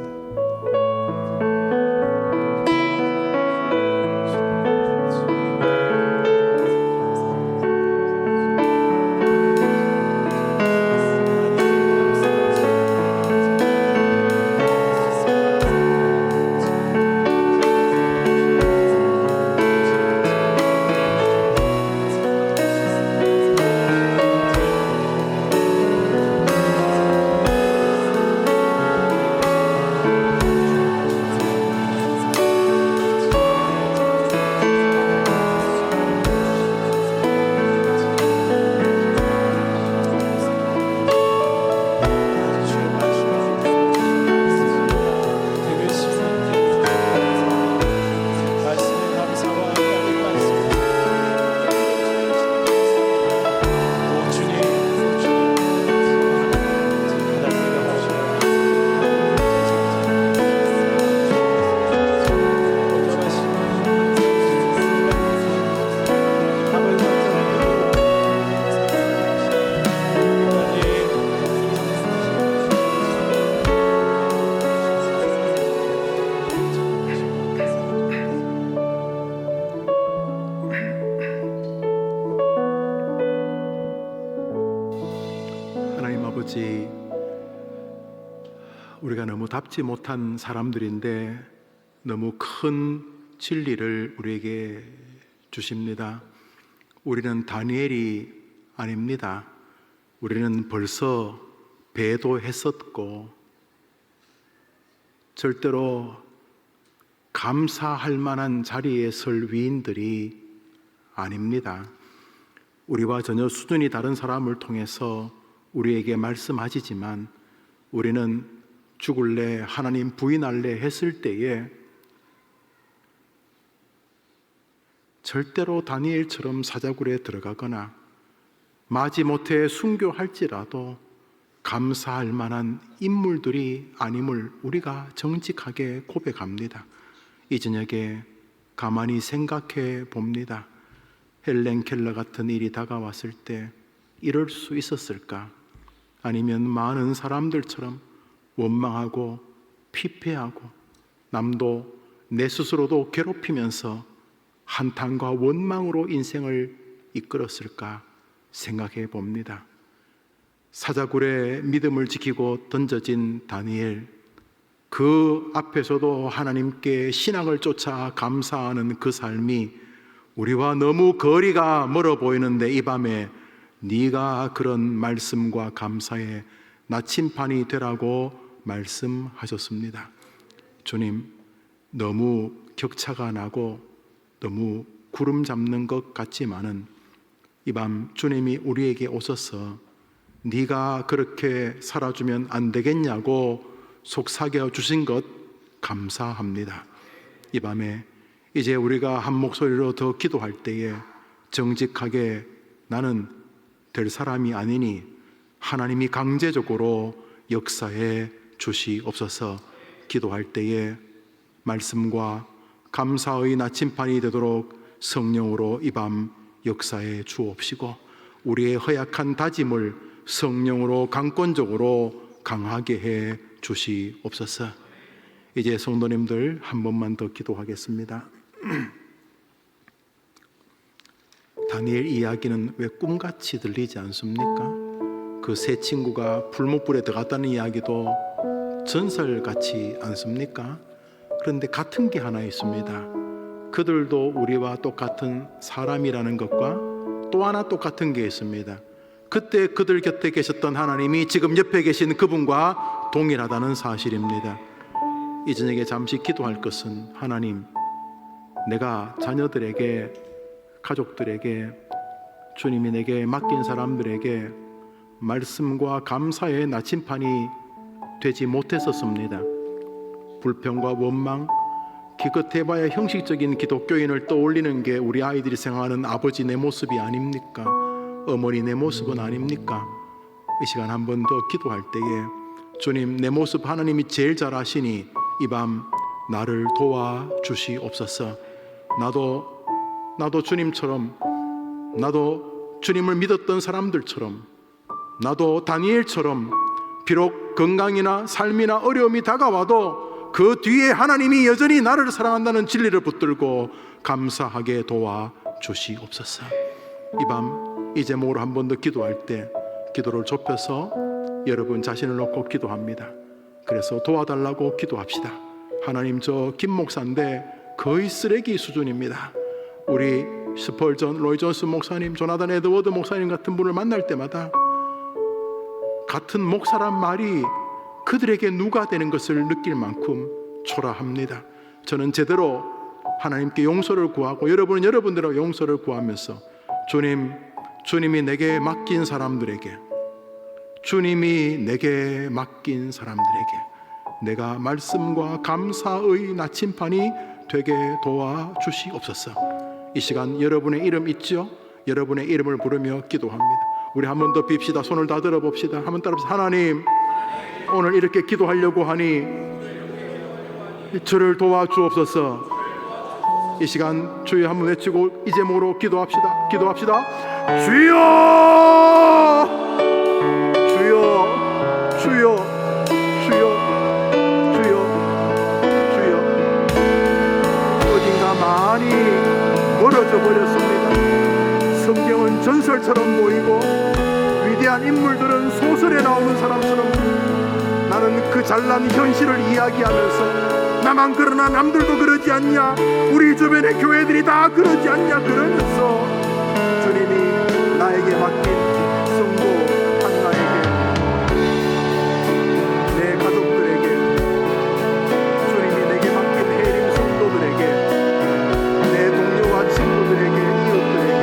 아버지, 우리가 너무 답지 못한 사람들인데 너무 큰 진리를 우리에게 주십니다. 우리는 다니엘이 아닙니다. 우리는 벌써 배도했었고 절대로 감사할 만한 자리에 설 위인들이 아닙니다. 우리와 전혀 수준이 다른 사람을 통해서 우리에게 말씀하시지만 우리는 죽을래, 하나님 부인할래 했을 때에 절대로 다니엘처럼 사자굴에 들어가거나 마지못해 순교할지라도 감사할 만한 인물들이 아님을 우리가 정직하게 고백합니다. 이 저녁에 가만히 생각해 봅니다. 헬렌 켈러 같은 일이 다가왔을 때 이럴 수 있었을까? 아니면 많은 사람들처럼 원망하고 피폐하고 남도 내 스스로도 괴롭히면서 한탄과 원망으로 인생을 이끌었을까 생각해 봅니다. 사자굴에 믿음을 지키고 던져진 다니엘, 그 앞에서도 하나님께 신앙을 쫓아 감사하는 그 삶이 우리와 너무 거리가 멀어 보이는데 이 밤에 네가 그런 말씀과 감사의 나침반이 되라고 말씀하셨습니다. 주님, 너무 격차가 나고 너무 구름 잡는 것 같지만은 이 밤 주님이 우리에게 오셔서 네가 그렇게 살아주면 안 되겠냐고 속삭여 주신 것 감사합니다. 이 밤에 이제 우리가 한 목소리로 더 기도할 때에 정직하게 나는 될 사람이 아니니 하나님이 강제적으로 역사해 주시옵소서. 기도할 때에 말씀과 감사의 나침반이 되도록 성령으로 이 밤 역사해 주옵시고 우리의 허약한 다짐을 성령으로 강권적으로 강하게 해 주시옵소서. 이제 성도님들 한 번만 더 기도하겠습니다. 다니엘 이야기는 왜 꿈같이 들리지 않습니까? 그 세 친구가 불못불에 들어갔다는 이야기도 전설같이 않습니까? 그런데 같은 게 하나 있습니다. 그들도 우리와 똑같은 사람이라는 것과 또 하나 똑같은 게 있습니다. 그때 그들 곁에 계셨던 하나님이 지금 옆에 계신 그분과 동일하다는 사실입니다. 이 저녁에 잠시 기도할 것은 하나님, 내가 자녀들에게, 가족들에게, 주님이 내게 맡긴 사람들에게 말씀과 감사의 나침반이 되지 못했었습니다. 불평과 원망, 기껏해봐야 형식적인 기독교인을 떠올리는 게 우리 아이들이 생각하는 아버지 내 모습이 아닙니까? 어머니 내 모습은 아닙니까? 이 시간 한 번 더 기도할 때에 주님, 내 모습 하나님이 제일 잘 아시니 이 밤 나를 도와주시옵소서. 나도 주님처럼, 나도 주님을 믿었던 사람들처럼, 나도 다니엘처럼 비록 건강이나 삶이나 어려움이 다가와도 그 뒤에 하나님이 여전히 나를 사랑한다는 진리를 붙들고 감사하게 도와주시옵소서. 이 밤 이 제목으로 한 번 더 기도할 때 기도를 좁혀서 여러분 자신을 놓고 기도합니다. 그래서 도와달라고 기도합시다. 하나님, 저 김 목사인데 거의 쓰레기 수준입니다. 우리 스펄전, 로이 존스 목사님, 조나단 에드워드 목사님 같은 분을 만날 때마다 같은 목사란 말이 그들에게 누가 되는 것을 느낄 만큼 초라합니다. 저는 제대로 하나님께 용서를 구하고 여러분은 여러분들하고 용서를 구하면서 주님이 내게 맡긴 사람들에게, 주님이 내게 맡긴 사람들에게 내가 말씀과 감사의 나침반이 되게 도와주시옵소서. 이 시간 여러분의 이름 있죠? 여러분의 이름을 부르며 기도합니다. 우리 한 번 더 빕시다. 손을 다 들어봅시다. 한번 따라합시다. 하나님, 오늘 이렇게 기도하려고 하니 저를 도와주옵소서. 이 시간 주여 한번 외치고 이 제목으로 기도합시다. 주여, 주여, 주여, 주여, 주여, 주여. 어딘가 많이 멀어져 버렸습니다. 성경은 전설처럼 보이고 위대한 인물들은 소설에 나오는 사람처럼 나는 그 잘난 현실을 이야기하면서 나만 그러나 남들도 그러지 않냐, 우리 주변의 교회들이 다 그러지 않냐 그러면서 주님이 나에게 맡긴 성도 하나에게, 내 가족들에게, 주님이 내게 맡긴 해림 성도들에게, 내 동료와 친구들에게, 이웃들에게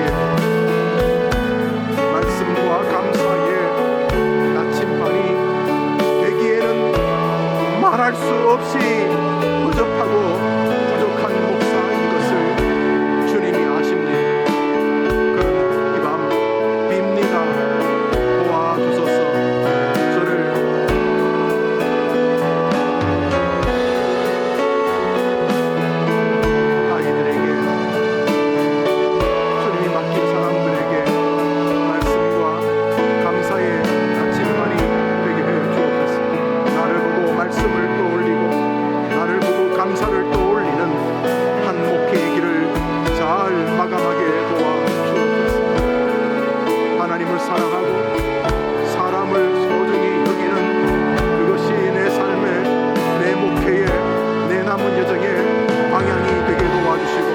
말씀과 감사의 나침반이 되기에는 말할 수 없이 허접하고 부족한 목사인 것을 주님이 아십니다. 그러나 이 밤 빕니다. 사랑하고 사람을 소중히 여기는 그것이 내 삶의, 내 목회의, 내 남은 여정의 방향이 되게 도와주시고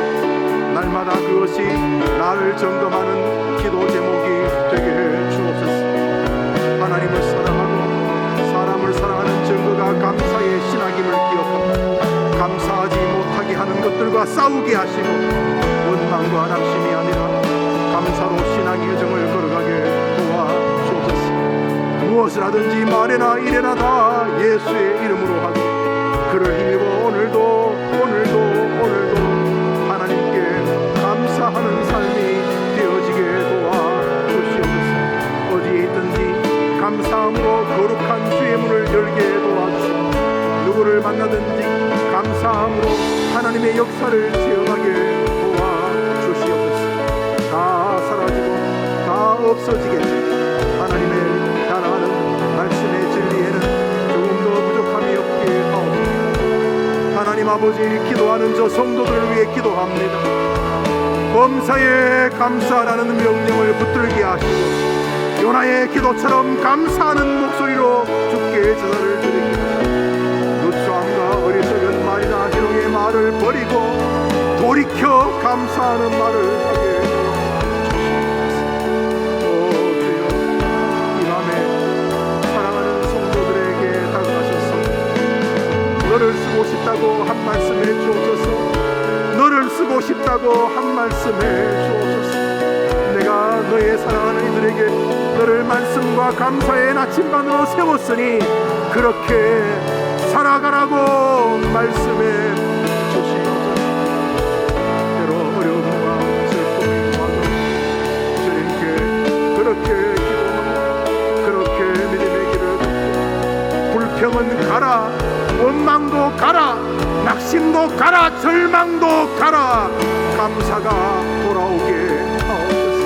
날마다 그것이 나를 점검하는 기도 제목이 되게 해 주옵소서. 하나님을 사랑하고 사람을 사랑하는 증거가 감사의 신학임을 기억하고 감사하지 못하게 하는 것들과 싸우게 하시고 원망과 낙심이 아니라 감사로 신앙의 여정을 걸어가게 도와주옵소서. 무엇을 하든지 말이나 이래나 다 예수의 이름으로 하고 그를 힘입어 오늘도 하나님께 감사하는 삶이 되어지게 도와주시옵소서. 어디에 있든지 감사함으로 거룩한 주의 문을 열게 도와주시고 누구를 만나든지 감사함으로 하나님의 역사를 체험하게 도와주시옵소서. 다 사라지고 다 없어지겠지 하나님의 사랑하는 말씀의 진리에는 조금도 부족함이 없게 하옵소서. 하나님 아버지, 기도하는 저 성도들을 위해 기도합니다. 범사에 감사라는 명령을 붙들게 하시고 요나의 기도처럼 감사하는 목소리로 주께 제사를 드리게 하시고 누추함과 어리석은 말이나 희롱의 말을 버리고 돌이켜 감사하는 말을 하게 주시옵소서. 오 주여, 이 밤에 사랑하는 성도들에게 다가가셔서 너를 쓰고 싶다고 한 말씀해 주옵소서. 너를 쓰고 싶다고 한 말씀해 주옵소서. 내가 너의 사랑하는 이들에게 너를 말씀과 감사의 나침반으로 세웠으니 그렇게 살아가라고 말씀해 주시옵소서. 때로 어려움과 슬픔이 와도 주님께 그렇게 기도하고 그렇게 믿음의 길을 걷고 불평은 가라, 원망도 가라, 낙심도 가라, 절망도 가라, 감사가 돌아오게 하옵소서.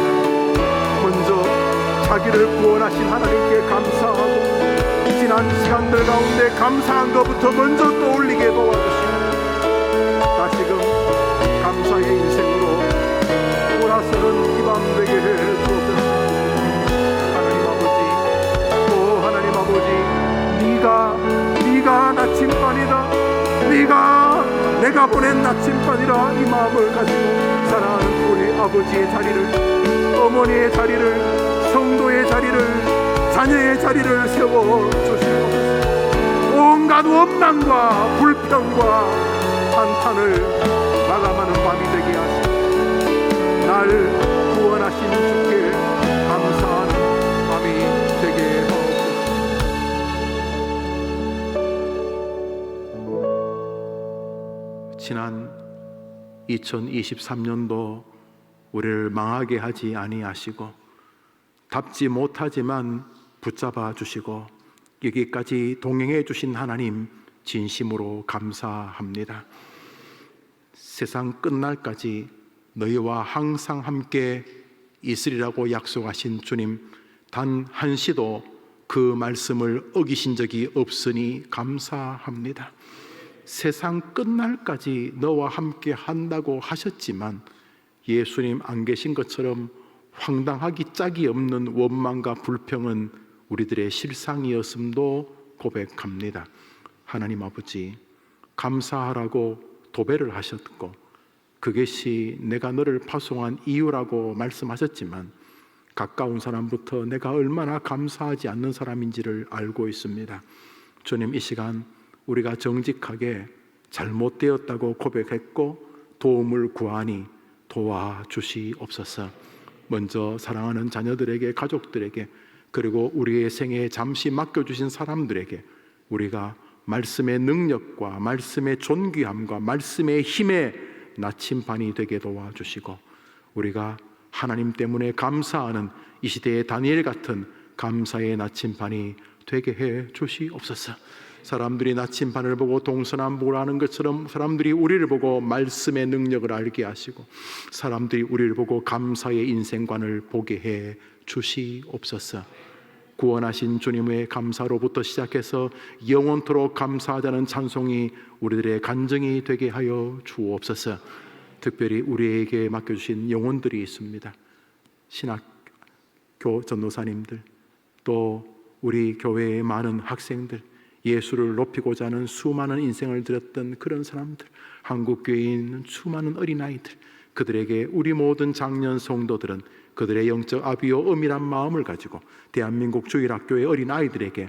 먼저 자기를 구원하신 하나님께 감사하고 지난 시간들 가운데 감사한 것부터 먼저 떠올리게 도와주시고 다시금 감사의 인생으로 돌아서는 이 밤 되게 해 주옵소서. 하나님 아버지, 오 하나님 아버지, 네가 나침반이다, 내가 보낸 나침반이라 이 마음을 가지고 사랑하는 우리 아버지의 자리를, 어머니의 자리를, 성도의 자리를, 자녀의 자리를 세워주시옵소서. 온갖 원망과 불평과 한탄을 마감하는 밤이 되게 하시고 날 구원하신 주께 감사하는 밤이 되게 하옵소서. 지난 2023년도 우리를 망하게 하지 아니하시고 답지 못하지만 붙잡아 주시고 여기까지 동행해 주신 하나님 진심으로 감사합니다. 세상 끝날까지 너희와 항상 함께 있으리라고 약속하신 주님, 단 한시도 그 말씀을 어기신 적이 없으니 감사합니다. 세상 끝날까지 너와 함께 한다고 하셨지만 예수님 안 계신 것처럼 황당하기 짝이 없는 원망과 불평은 우리들의 실상이었음도 고백합니다. 하나님 아버지, 감사하라고 도배를 하셨고 그것이 내가 너를 파송한 이유라고 말씀하셨지만 가까운 사람부터 내가 얼마나 감사하지 않는 사람인지를 알고 있습니다. 주님, 이 시간 우리가 정직하게 잘못되었다고 고백했고 도움을 구하니 도와주시옵소서. 먼저 사랑하는 자녀들에게, 가족들에게, 그리고 우리의 생애에 잠시 맡겨주신 사람들에게 우리가 말씀의 능력과 말씀의 존귀함과 말씀의 힘의 나침반이 되게 도와주시고 우리가 하나님 때문에 감사하는 이 시대의 다니엘 같은 감사의 나침반이 되게 해 주시옵소서. 사람들이 나침반을 보고 동서남북을 아는 것처럼 사람들이 우리를 보고 말씀의 능력을 알게 하시고 사람들이 우리를 보고 감사의 인생관을 보게 해 주시옵소서. 구원하신 주님의 감사로부터 시작해서 영원토록 감사하다는 찬송이 우리들의 간증이 되게 하여 주옵소서. 특별히 우리에게 맡겨주신 영혼들이 있습니다. 신학 전도사님들, 또 우리 교회의 많은 학생들, 예수를 높이고자 하는 수많은 인생을 들였던 그런 사람들, 한국교회에 있는 수많은 어린아이들, 그들에게 우리 모든 장년 성도들은 그들의 영적 아비요 엄밀한 마음을 가지고 대한민국 주일학교의 어린아이들에게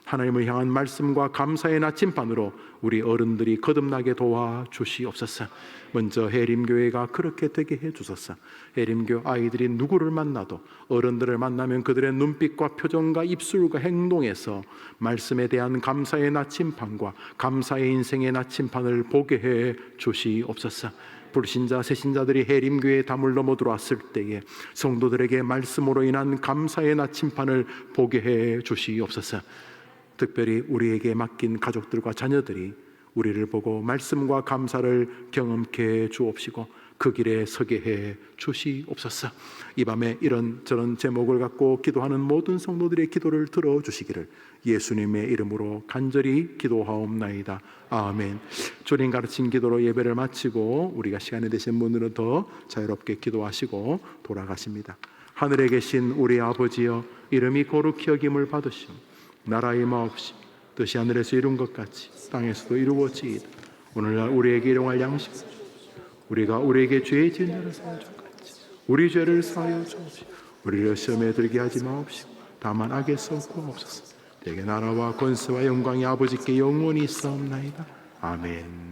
하나님을 향한 말씀과 감사의 나침반으로 우리 어른들이 거듭나게 도와주시옵소서. 먼저 해림교회가 그렇게 되게 해주소서. 해림교 아이들이 누구를 만나도 어른들을 만나면 그들의 눈빛과 표정과 입술과 행동에서 말씀에 대한 감사의 나침반과 감사의 인생의 나침반을 보게 해 주시옵소서. 불신자 새신자들이 해림교회에 담을 넘어 들어왔을 때에 성도들에게 말씀으로 인한 감사의 나침반을 보게 해 주시옵소서. 특별히 우리에게 맡긴 가족들과 자녀들이 우리를 보고 말씀과 감사를 경험케 해 주옵시고 그 길에 서게 해 주시옵소서. 이 밤에 이런저런 제목을 갖고 기도하는 모든 성도들의 기도를 들어주시기를 예수님의 이름으로 간절히 기도하옵나이다. 아멘. 주님 가르친 기도로 예배를 마치고 우리가 시간이 되신 분들은 더 자유롭게 기도하시고 돌아가십니다. 하늘에 계신 우리 아버지여, 이름이 거룩히 여김을 받으시오. 나라의 마옵시 뜻이 하늘에서 이룬 것 같이 땅에서도 이루어지이다. 오늘날 우리에게 일용할 양식, 우리가 우리에게 죄 지은 자를 사하여 준 같이 우리 죄를 사하여 주옵시고 우리를 시험에 들게 하지 마옵시고 다만 악에서 구하옵소서. 내게 나라와 권세와 영광이 아버지께 영원히 있사옵나이다. 아멘.